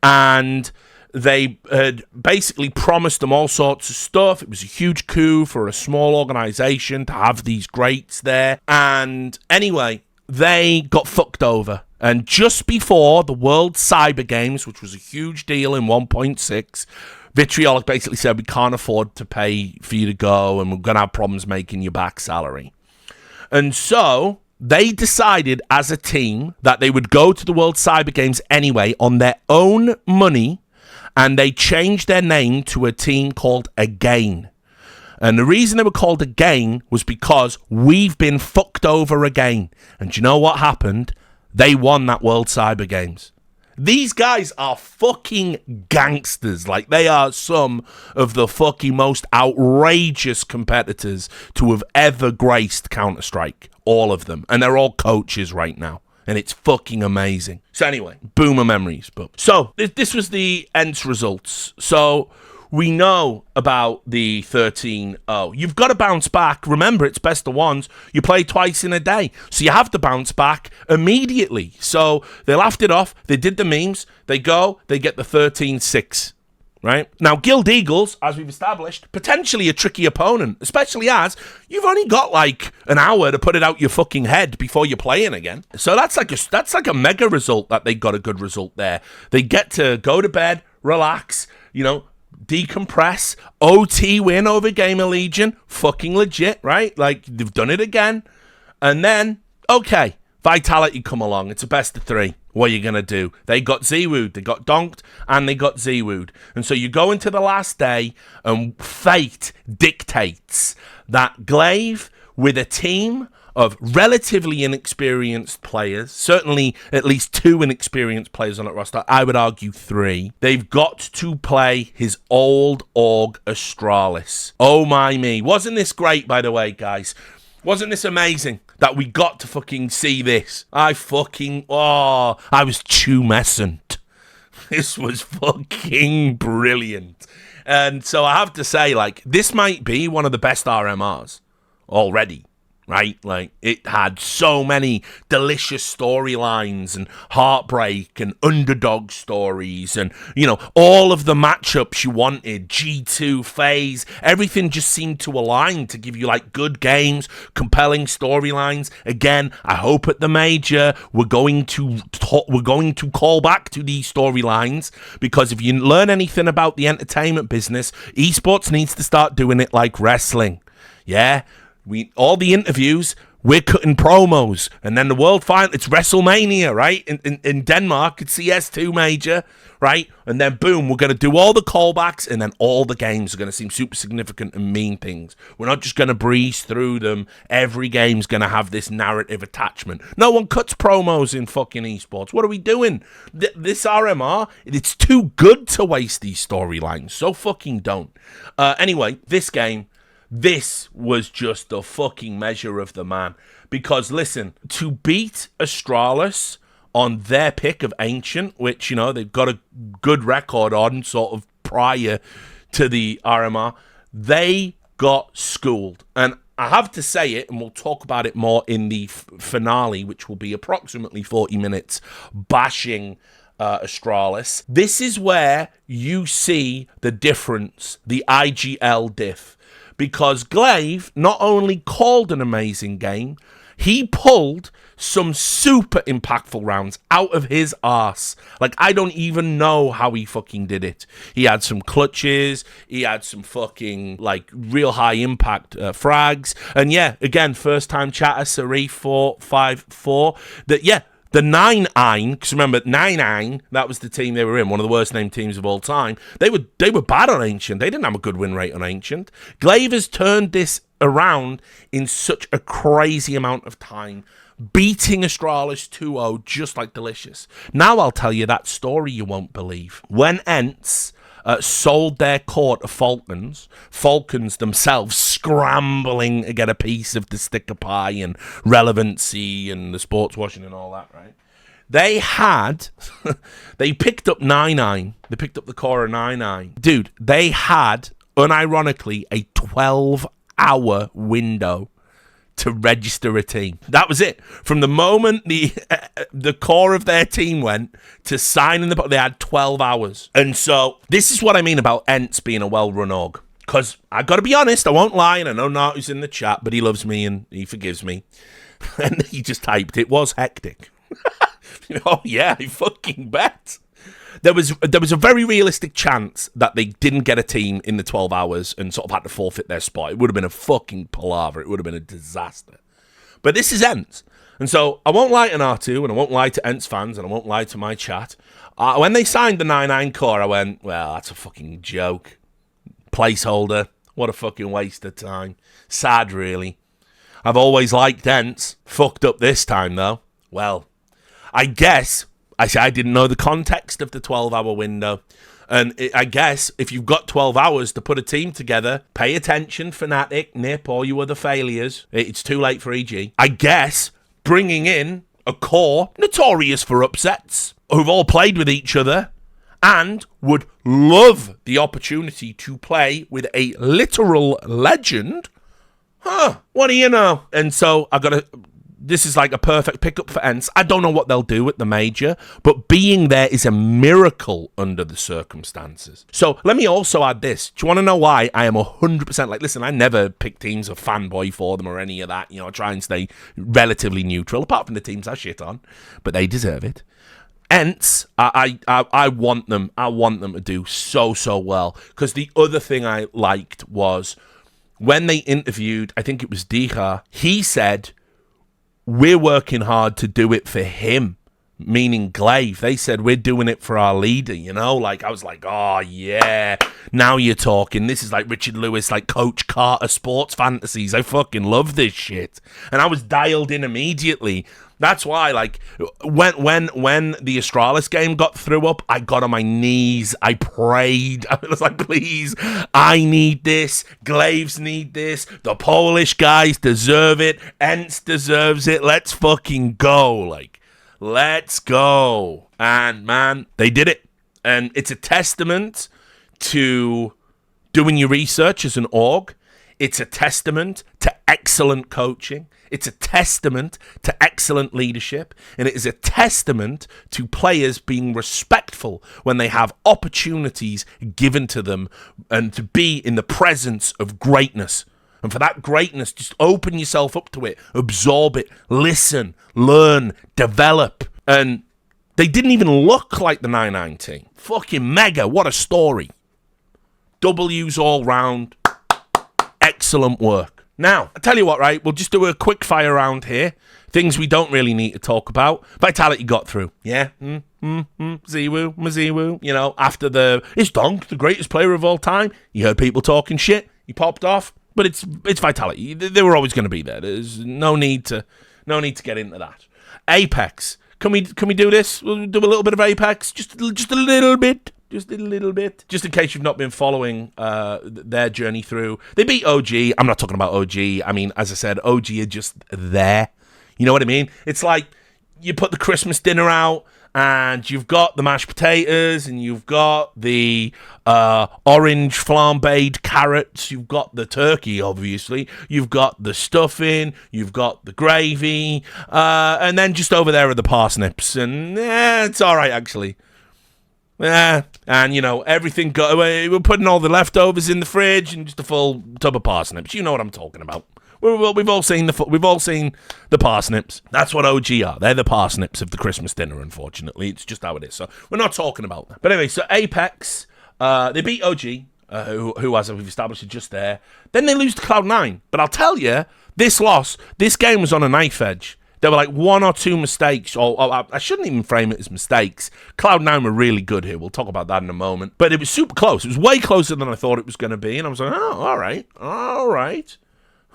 And they had basically promised them all sorts of stuff. It was a huge coup for a small organization to have these greats there. And anyway, they got fucked over. And just before the World Cyber Games, which was a huge deal in 1.6, Vitriolic basically said, we can't afford to pay for you to go, and we're going to have problems making you back salary. And so they decided as a team that they would go to the World Cyber Games anyway on their own money, and they changed their name to a team called Again. And the reason they were called Again was because we've been fucked over again. And do you know what happened? They won that World Cyber Games. These guys are fucking gangsters. Like, they are some of the fucking most outrageous competitors to have ever graced Counter-Strike. All of them. And they're all coaches right now. And it's fucking amazing. So anyway, boomer memories. So, this was the ENCE results. So, we know about the 13-0. You've got to bounce back. Remember, it's best of ones. You play twice in a day. So you have to bounce back immediately. So they laughed it off. They did the memes. They go. They get the 13-6. Right? Now, Guild Eagles, as we've established, potentially a tricky opponent, especially as you've only got like an hour to put it out your fucking head before you're playing again. So that's like a mega result that they got a good result there. They get to go to bed, relax, you know, decompress, OT win over Gamer Legion, fucking legit, right? Like, they've done it again. And then, okay, Vitality come along. It's a best of three. What are you going to do? They got Z-Wooed, they got donked, and they got Z-Wooed. And so you go into the last day, and fate dictates that Glaive, with a team of relatively inexperienced players, certainly at least 2 inexperienced players on that roster, I would argue 3, they've got to play his old org Astralis. Oh my me. Wasn't this great, by the way, guys? Wasn't this amazing that we got to fucking see this? I was tumescent. This was fucking brilliant. And so I have to say, like, this might be one of the best RMRs already. Right? Like, it had so many delicious storylines and heartbreak and underdog stories and, you know, all of the matchups you wanted, G2, FaZe, everything just seemed to align to give you, like, good games, compelling storylines. Again, I hope at the major we're going to call back to these storylines, because if you learn anything about the entertainment business, esports needs to start doing it like wrestling. Yeah? All the interviews, we're cutting promos, and then the world final, it's WrestleMania, right? In Denmark, it's CS2 major, right? And then boom, we're going to do all the callbacks, and then all the games are going to seem super significant and mean things. We're not just going to breeze through them. Every game's going to have this narrative attachment. No one cuts promos in fucking esports. What are we doing? This RMR, it's too good to waste these storylines, so fucking don't. Anyway, this game, this was just the fucking measure of the man. Because, listen, to beat Astralis on their pick of Ancient, which, you know, they've got a good record on sort of prior to the RMR, they got schooled. And I have to say it, and we'll talk about it more in the finale, which will be approximately 40 minutes, bashing Astralis. This is where you see the difference, the IGL diff. because Glaive not only called an amazing game, he pulled some super impactful rounds out of his arse. Like, I don't even know how he fucking did it. He had some clutches. He had some fucking, like, real high impact frags. And yeah, again, first time chatter, Sari 454. That, yeah, the 9-9, because remember, 9-9, that was the team they were in, one of the worst named teams of all time. They were bad on Ancient. They didn't have a good win rate on Ancient. Glaive has turned this around in such a crazy amount of time, beating Astralis 2-0 just like delicious. Now I'll tell you that story you won't believe. When ENCE sold their core to Falcons themselves scrambling to get a piece of the sticker pie and relevancy and the sports washing and all that, right? They picked up 9-9. They picked up the core of 9-9. Dude, they had, unironically, a 12-hour window to register a team. That was it. From the moment the core of their team went to signing they had 12 hours. And so this is what I mean about ENCE being a well-run org. Because I got to be honest, I won't lie, and I know Natu's in the chat, but he loves me and he forgives me. And he just typed, it was hectic. Oh yeah, I fucking bet. There was a very realistic chance that they didn't get a team in the 12 hours and sort of had to forfeit their spot. It would have been a fucking palaver. It would have been a disaster. But this is ENCE. And so I won't lie to R2 and I won't lie to ENCE fans and I won't lie to my chat. When they signed the 9-9 core, I went, well, that's a fucking joke. Placeholder. What a fucking waste of time. Sad, really. I've always liked ENCE. Fucked up this time, though. Well, I guess... I didn't know the context of the 12-hour window. And I guess if you've got 12 hours to put a team together, pay attention, Fnatic, Nip, all you other failures. It's too late for EG. I guess bringing in a core notorious for upsets, who've all played with each other, and would love the opportunity to play with a literal legend. What do you know? And so I got to... This is like a perfect pickup for ENCE. I don't know what they'll do at the major, but being there is a miracle under the circumstances. So let me also add this. Do you want to know why I am 100% like, listen, I never pick teams of fanboy for them or any of that. You know, I try and stay relatively neutral, apart from the teams I shit on, but they deserve it. ENCE, I want them. I want them to do so well. Because the other thing I liked was when they interviewed, I think it was Dija, he said, we're working hard to do it for him, meaning Glaive. They said, we're doing it for our leader, you know? Like, I was like, oh, yeah, now you're talking. This is like Richard Lewis, like Coach Carter sports fantasies. I fucking love this shit. And I was dialed in immediately. That's why, like, when the Astralis game got threw up, I got on my knees. I prayed. I was like, please, I need this. Glaives need this. The Polish guys deserve it. ENCE deserves it. Let's fucking go. Like, let's go. And, man, they did it. And it's a testament to doing your research as an org. It's a testament to excellent coaching. It's a testament to excellent leadership, and it is a testament to players being respectful when they have opportunities given to them and to be in the presence of greatness. And for that greatness, just open yourself up to it, absorb it, listen, learn, develop. And they didn't even look like the 9-9 team. Fucking mega, what a story. W's all round. Excellent work. Now, I tell you what, right? We'll just do a quick fire round here. Things we don't really need to talk about. Vitality got through. Yeah? Ziwu, Maziwu. You know, after it's Donk, the greatest player of all time. You heard people talking shit. He popped off. But it's Vitality. They were always going to be there. There's no need to get into that. Apex. Can we do this? We'll do a little bit of Apex. Just a little bit. Just a little bit. Just in case you've not been following their journey through. They beat OG. I'm not talking about OG. I mean, as I said, OG are just there. You know what I mean? It's like you put the Christmas dinner out and you've got the mashed potatoes and you've got the orange flambéed carrots. You've got the turkey, obviously. You've got the stuffing. You've got the gravy. And then just over there are the parsnips. And it's all right, actually. Yeah, and you know everything. We're putting all the leftovers in the fridge and just a full tub of parsnips. You know what I'm talking about. We've all seen the parsnips. That's what OG are. They're the parsnips of the Christmas dinner. Unfortunately, it's just how it is. So we're not talking about that. But anyway, so Apex, they beat OG, who as we've established, is just there. Then they lose to Cloud9. But I'll tell you, this game was on a knife edge. There were like one or two mistakes, or I shouldn't even frame it as mistakes. Cloud9 were really good here. We'll talk about that in a moment. But it was super close. It was way closer than I thought it was going to be. And I was like, oh, all right.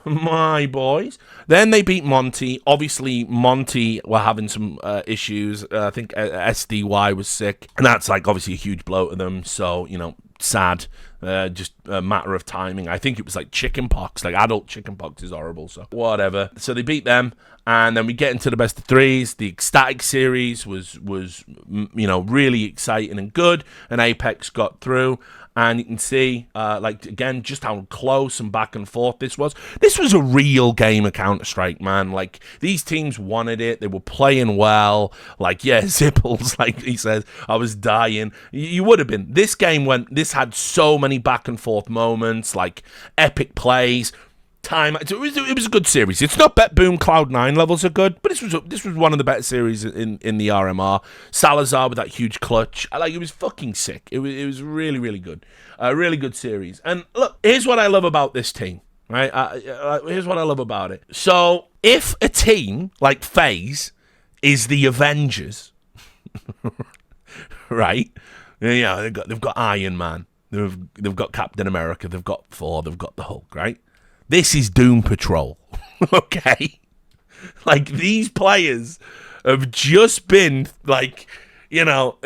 My boys. Then they beat Monty. Obviously, Monty were having some issues. I think SDY was sick. And that's like obviously a huge blow to them. So, you know, sad. Just a matter of timing. I think it was like chickenpox. Like adult chickenpox is horrible. So whatever. So they beat them. And then we get into the best of threes. The ECSTATIC series was you know, really exciting and good. And Apex got through. And you can see, like, again, just how close and back and forth this was. This was a real game of Counter-Strike, man. Like, these teams wanted it. They were playing well. Like, yeah, Zipples, like he says, I was dying. You would have been. This had so many back and forth moments, like, epic plays. It was a good series. It's not Bet Boom Cloud9 levels are good, but this was one of the better series in the RMR. Salazar with that huge clutch, it was fucking sick. It was really, really good, a really good series. And look, here's what I love about this team. Right, here's what I love about it. So if a team like FaZe is the Avengers, right? Yeah, they've got Iron Man, they've got Captain America, they've got Thor, they've got the Hulk, right? This is Doom Patrol, okay? Like, these players have just been, like, you know,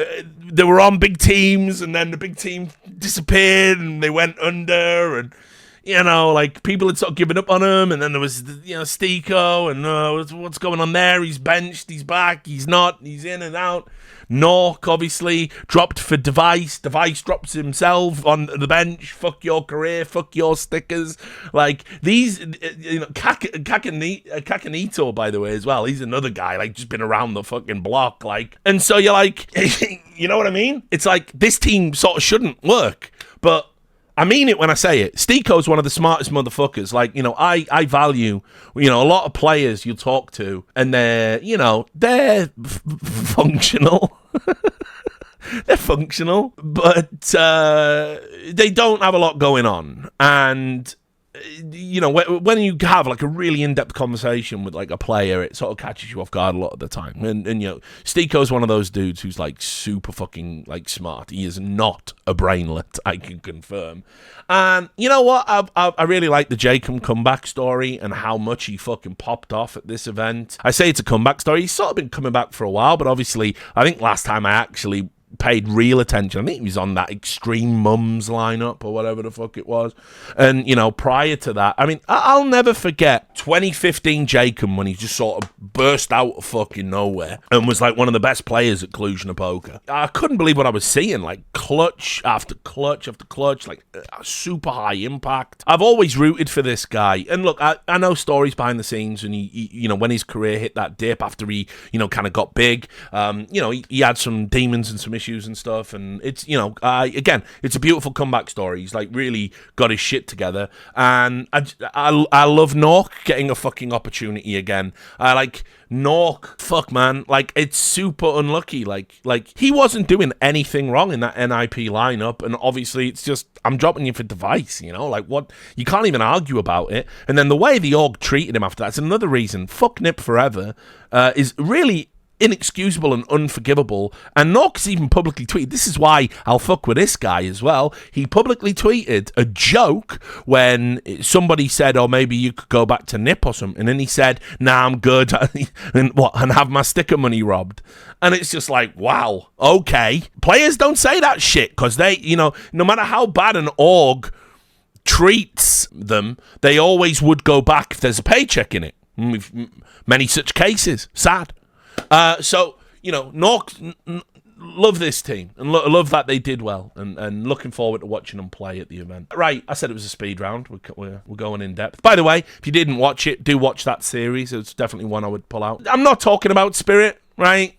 they were on big teams, and then the big team disappeared, and they went under, and, you know, like, people had sort of given up on him, and then there was, you know, Stico, and what's going on there? He's benched, he's back, he's not, he's in and out. Nork, obviously, dropped for Device. Device drops himself on the bench. Fuck your career. Fuck your stickers. Like, these, you know, Kakanito, by the way, as well. He's another guy, like, just been around the fucking block, like. And so you're like, you know what I mean? It's like, this team sort of shouldn't work. But I mean it when I say it. Stico's one of the smartest motherfuckers. Like, you know, I value, you know, a lot of players you talk to, and they're, you know, they're functional. They're functional, but they don't have a lot going on. And, you know, when you have like a really in-depth conversation with like a player, it sort of catches you off guard a lot of the time. And you know, Stico's one of those dudes who's like super fucking like smart. He is not a brainlet, I can confirm. And you know what? I really like the Jacob comeback story and how much he fucking popped off at this event. I say it's a comeback story. He's sort of been coming back for a while, but obviously, I think last time I actually paid real attention, I think he was on that Extreme Mums lineup or whatever the fuck it was. And, you know, prior to that, I mean, I'll never forget 2015 Jacob when he just sort of burst out of fucking nowhere and was like one of the best players at Cluj-Napoca. I couldn't believe what I was seeing, like clutch after clutch after clutch, like super high impact. I've always rooted for this guy. And look, I know stories behind the scenes, and he you know, when his career hit that dip after he, you know, kind of got big, you know, he had some demons and some issues and stuff, and it's, you know, again, it's a beautiful comeback story. He's like really got his shit together, and I love Nork getting a fucking opportunity again. I like Nork, fuck man, like it's super unlucky. Like he wasn't doing anything wrong in that NIP lineup, and obviously it's just, I'm dropping you for Device, you know, like what, you can't even argue about it. And then the way the org treated him after that's another reason. Fuck Nip forever is really inexcusable and unforgivable. And Nork's even publicly tweeted, this is why I'll fuck with this guy as well. He publicly tweeted a joke when somebody said, oh, maybe you could go back to Nip or something, and then he said, nah, I'm good, and have my sticker money robbed. And it's just like, wow, okay. Players don't say that shit, because they, you know, no matter how bad an org treats them, they always would go back if there's a paycheck in it. We've many such cases. Sad. So, you know, Nork, love this team, and love that they did well, and looking forward to watching them play at the event. Right, I said it was a speed round. We're going in depth. By the way, if you didn't watch it, do watch that series. It's definitely one I would pull out. I'm not talking about Spirit, right?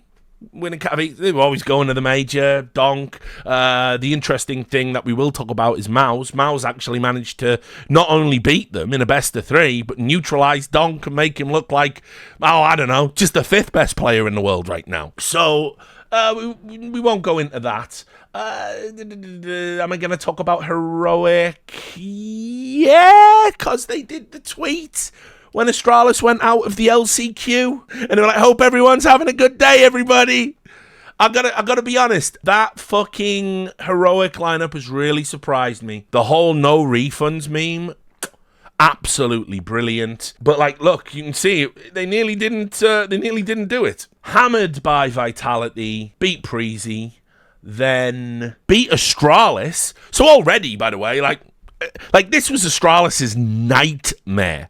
winning they were always going to the major. Donk. The interesting thing that we will talk about is Mouz. Mouz actually managed to not only beat them in a best of 3, but neutralize Donk and make him look like, I don't know, just the 5th best player in the world right now. So we won't go into that. Am I going to talk about Heroic? Yeah, because they did the tweet when Astralis went out of the LCQ, and they were like, "Hope everyone's having a good day, everybody." I gotta be honest. That fucking Heroic lineup has really surprised me. The whole no refunds meme, absolutely brilliant. But like, look, you can see they nearly didn't do it. Hammered by Vitality, beat Preezy, then beat Astralis. So already, by the way, like this was Astralis's nightmare.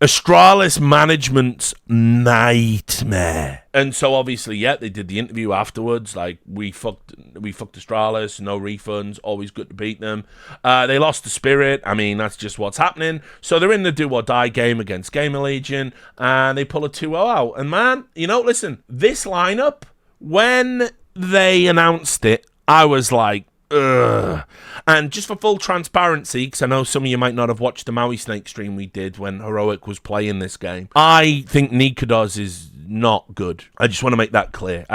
Astralis management's nightmare. And so obviously, yeah, they did the interview afterwards. Like, we fucked Astralis, no refunds, always good to beat them. They lost the spirit. I mean, that's just what's happening. So they're in the do or die game against Gamer Legion, and they pull a 2-0 out. And man, listen, this lineup, when they announced it, I was like, ugh. And just for full transparency, because I know some of you might not have watched the Maui Snake stream we did when Heroic was playing this game, I think Nikodos is not good. I just want to make that clear.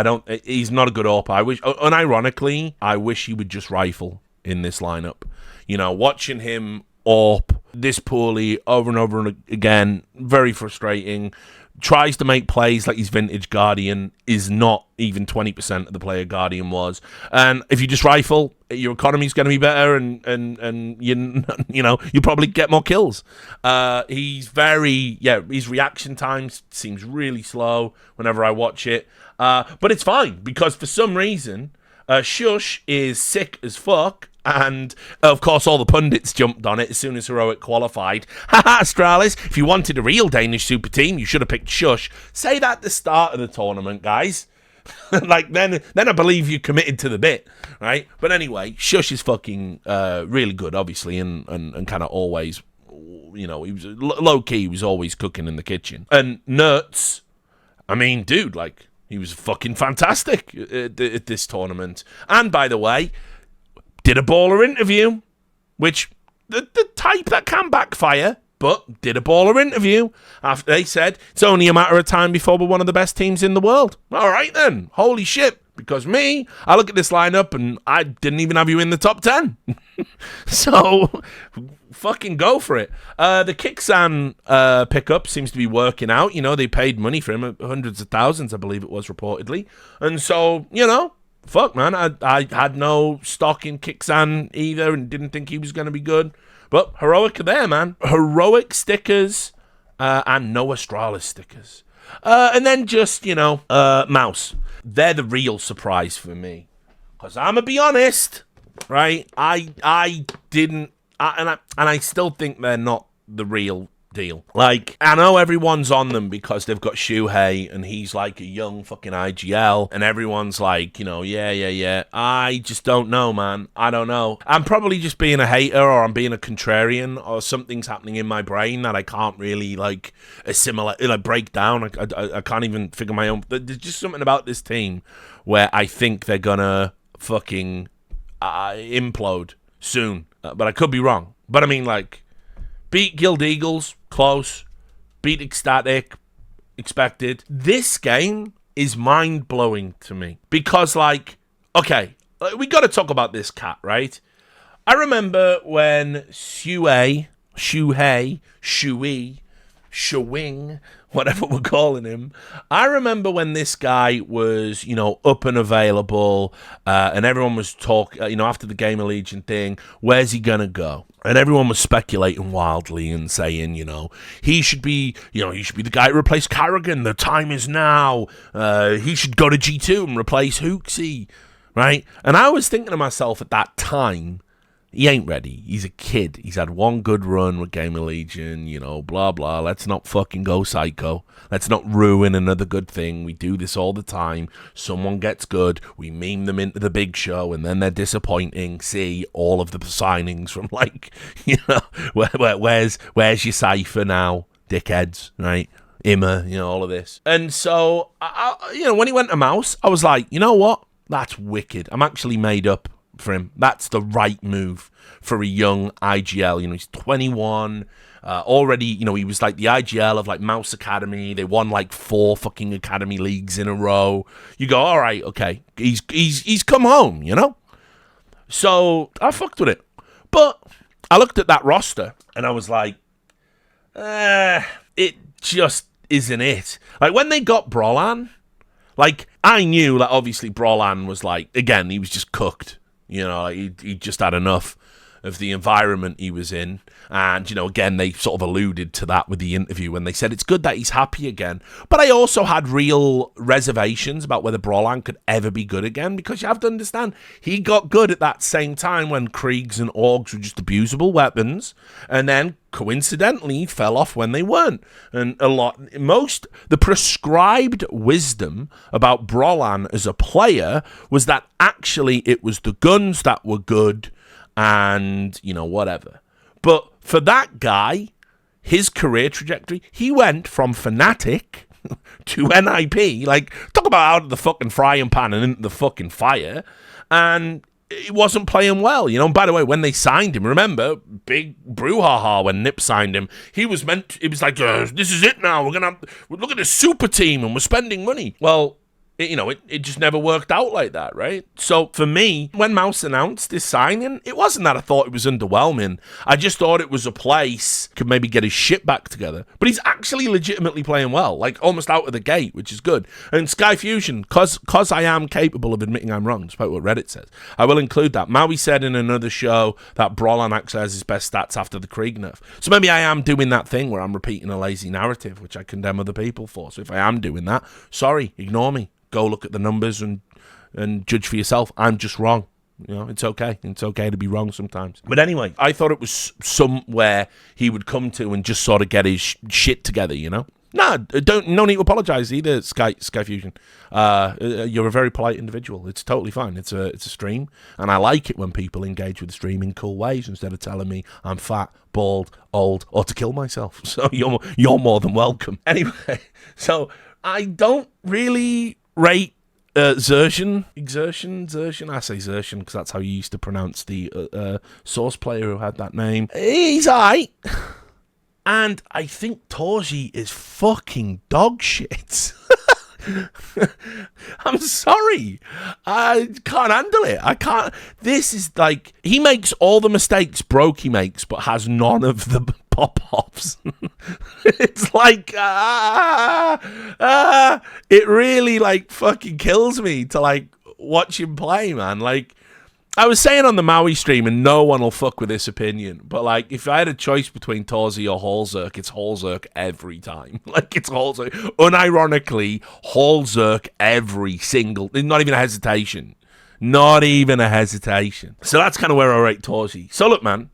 He's not a good AWP. Unironically, I wish he would just rifle in this lineup. Watching him AWP this poorly over and over again, very frustrating. Tries to make plays like he's vintage Guardian, is not even 20% of the player Guardian was. And if you just rifle, your economy's going to be better, and you probably get more kills. His reaction time seems really slow whenever I watch it. But it's fine, because for some reason, Shush is sick as fuck. And, of course, all the pundits jumped on it as soon as Heroic qualified. Haha, Astralis, if you wanted a real Danish super team, you should have picked Shush. Say that at the start of the tournament, guys. Then I believe you committed to the bit, right? But anyway, Shush is fucking really good, obviously, and kind of always, he was low-key, he was always cooking in the kitchen. And Nertz, I mean, dude, he was fucking fantastic at this tournament. And, by the way, did a baller interview, which the type that can backfire, but did a baller interview after they said it's only a matter of time before we're one of the best teams in the world. All right then, holy shit. Because I look at this lineup and I didn't even have you in the top 10. So, fucking go for it. The Kixan pickup seems to be working out. They paid money for him, hundreds of thousands, I believe it was reportedly. And so, fuck, man, I had no stock in Kixan either and didn't think he was going to be good. But Heroic are there, man. Heroic stickers and no Astralis stickers. And then just, Mouse. They're the real surprise for me. Because I'm going to be honest, right? I still think they're not the real deal. I know everyone's on them because they've got Shuy and he's like a young fucking IGL and everyone's like, yeah. I just don't know, man. I don't know. I'm probably just being a hater, or I'm being a contrarian, or something's happening in my brain that I can't really assimilate, break down. I can't even figure my own. There's just something about this team where I think they're gonna fucking implode soon. But I could be wrong. But I mean, beat Guild Eagles, close. Beat ECSTATIC, expected. This game is mind-blowing to me. Because, we got to talk about this cat, right? I remember when Shuy, whatever we're calling him. I remember when this guy was, up and available, and everyone was talking, after the Gamer Legion thing, where's he going to go? And everyone was speculating wildly and saying, he should be the guy to replace Carrigan. The time is now. He should go to G2 and replace Hooksy, right? And I was thinking to myself at that time, he ain't ready. He's a kid. He's had one good run with Gamer Legion, blah, blah. Let's not fucking go psycho. Let's not ruin another good thing. We do this all the time. Someone gets good. We meme them into the big show, and then they're disappointing. See all of the signings from, where's your Cypher now, dickheads, right? Immer, all of this. And so, when he went to Mouz, I was like, you know what? That's wicked. I'm actually made up for him. That's the right move for a young IGL. He's 21. Already, he was like the IGL of like Mouz Academy. They won like 4 fucking academy leagues in a row. You go, all right, okay. He's come home, So I fucked with it. But I looked at that roster and I was like, it just isn't it. Like when they got Brollan, like I knew that obviously Brollan was like, again, he was just cooked. He just had enough of the environment he was in. And, again, they sort of alluded to that with the interview when they said it's good that he's happy again. But I also had real reservations about whether Brollan could ever be good again, because you have to understand, he got good at that same time when Kriegs and Augs were just abusable weapons, and then coincidentally fell off when they weren't. And the prescribed wisdom about Brollan as a player was that actually it was the guns that were good and, whatever. But for that guy, his career trajectory, he went from Fnatic to NIP. Like, talk about out of the fucking frying pan and into the fucking fire. And he wasn't playing well, And by the way, when they signed him, remember, big brouhaha when Nip signed him. It was like, this is it now. We're look at this super team and we're spending money. Well, it just never worked out like that, right? So for me, when Mouz announced this signing, it wasn't that I thought it was underwhelming. I just thought it was a place could maybe get his shit back together. But he's actually legitimately playing well, like almost out of the gate, which is good. And Sky Fusion, because I am capable of admitting I'm wrong, despite what Reddit says, I will include that. Maui said in another show that Brollan actually has his best stats after the Krieg nerf. So maybe I am doing that thing where I'm repeating a lazy narrative, which I condemn other people for. So if I am doing that, sorry, ignore me. Go look at the numbers and judge for yourself. I'm just wrong. It's okay. It's okay to be wrong sometimes. But anyway, I thought it was somewhere he would come to and just sort of get his shit together, No need to apologize either, Sky Fusion. You're a very polite individual. It's totally fine. It's a stream, and I like it when people engage with the stream in cool ways instead of telling me I'm fat, bald, old, or to kill myself. So you're more than welcome. Anyway, so I don't really rate Exertion. I say Xertion because that's how you used to pronounce the Source player who had that name. He's alright. And I think Torji is fucking dog shit. I'm sorry. I can't handle it. I can't. This is like, he makes all the mistakes Brokey makes, but has none of the pop-offs. It's like, it really like fucking kills me to like watch him play, man. Like, I was saying on the Maui stream, and no one will fuck with this opinion, but like, if I had a choice between Torzi or Hallzerk, it's Hallzerk every time. Like, it's Hallzerk. Unironically, Hallzerk every single, not even a hesitation. Not even a hesitation. So that's kind of where I rate Torzi. So look, man,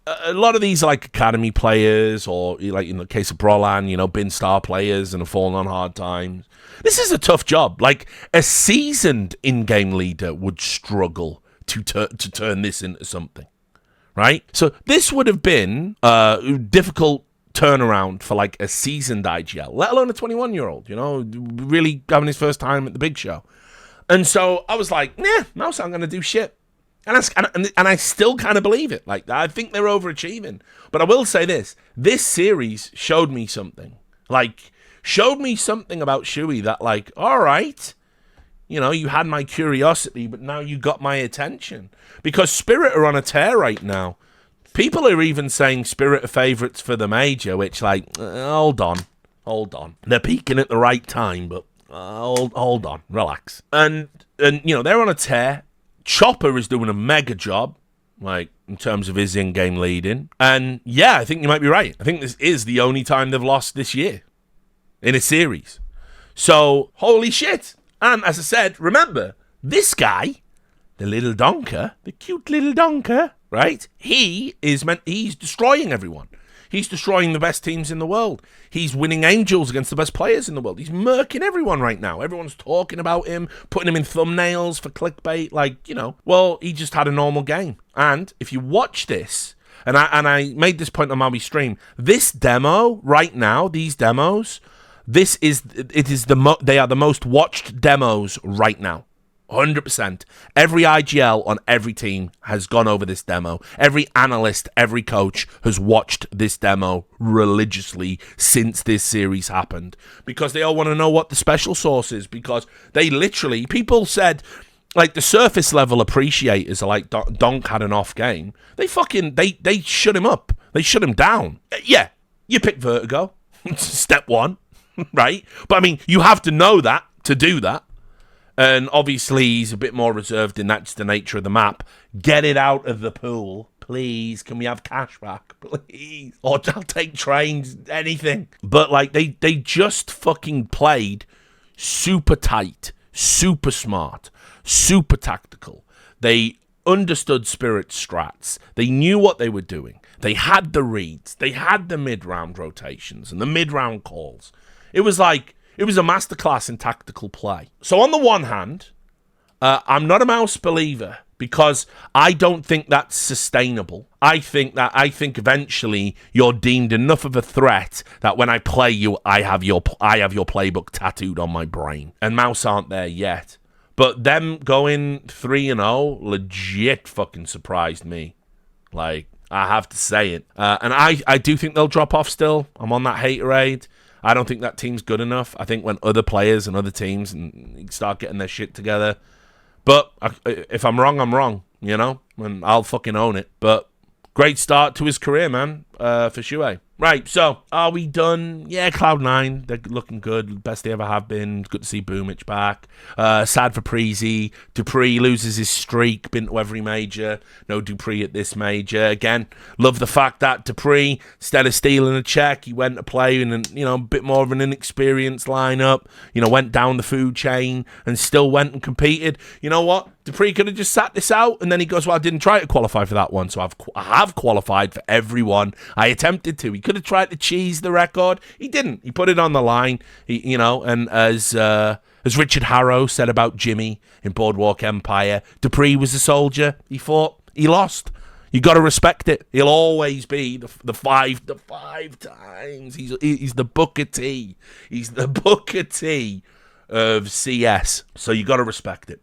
a lot of these are like academy players, or like in the case of Brollan, been star players and have fallen on hard times. This is a tough job. Like, a seasoned in-game leader would struggle to turn this into something, right? So this would have been a difficult turnaround for like a seasoned IGL, let alone a 21-year-old, really having his first time at the big show. And so I was like, Mouz, I'm going to do shit. And I still kind of believe it. Like, I think they're overachieving. But I will say this series showed me something. Like, showed me something about Shuy that, like, all right, you had my curiosity, but now you got my attention. Because Spirit are on a tear right now. People are even saying Spirit are favourites for the major, which, like, hold on. They're peaking at the right time, but hold on, relax. And they're on a tear. Chopper is doing a mega job, like, in terms of his in-game leading. And, yeah, I think you might be right. I think this is the only time they've lost this year in a series. So, holy shit. And as I said, remember, this guy, the little donker, the cute little donker, right? He's destroying everyone. He's destroying the best teams in the world. He's winning angels against the best players in the world. He's murking everyone right now. Everyone's talking about him, putting him in thumbnails for clickbait. Like, well, he just had a normal game. And if you watch this, and I made this point on Maui stream, this demo right now, these demos, They are the most watched demos right now. 100%. Every IGL on every team has gone over this demo. Every analyst, every coach has watched this demo religiously since this series happened, because they all want to know what the special sauce is, because they literally, people said, like, the surface level appreciators are like, Donk had an off game. They shut him up. They shut him down. Yeah, you pick Vertigo. Step one, right? But I mean, you have to know that to do that. And obviously, he's a bit more reserved, and that's the nature of the map. Get it out of the pool, please. Can we have cash back, please? Or I'll take trains, anything. But, like, they just fucking played super tight, super smart, super tactical. They understood Spirit strats. They knew what they were doing. They had the reads. They had the mid-round rotations and the mid-round calls. It was a masterclass in tactical play. So on the one hand, I'm not a Mouz believer, because I don't think that's sustainable. I think eventually you're deemed enough of a threat that when I play you, I have your playbook tattooed on my brain. And Mouz aren't there yet. But them going 3-0 legit fucking surprised me. Like, I have to say it. And I do think they'll drop off still. I'm on that haterade. I don't think that team's good enough. I think when other players and other teams start getting their shit together. But if I'm wrong, I'm wrong, you know? And I'll fucking own it. But great start to his career, man, for Shuy. Right, so are we done? Yeah, Cloud9, they're looking good. Best they ever have been. Good to see Boomich back. Sad for Preezy. Dupree loses his streak. Been to every major. No Dupree at this major. Again, love the fact that Dupree, instead of stealing a check, he went to play in a bit more of an inexperienced lineup. Went down the food chain and still went and competed. You know what? Dupree could have just sat this out, and then he goes, well, I didn't try to qualify for that one, so I have qualified for everyone I attempted to. He could have tried to cheese the record. He didn't. He put it on the line. And as Richard Harrow said about Jimmy in Boardwalk Empire, Dupree was a soldier. He fought. He lost. You got to respect it. He'll always be the five times. He's the Booker T. He's the Booker T of CS. So you got to respect it.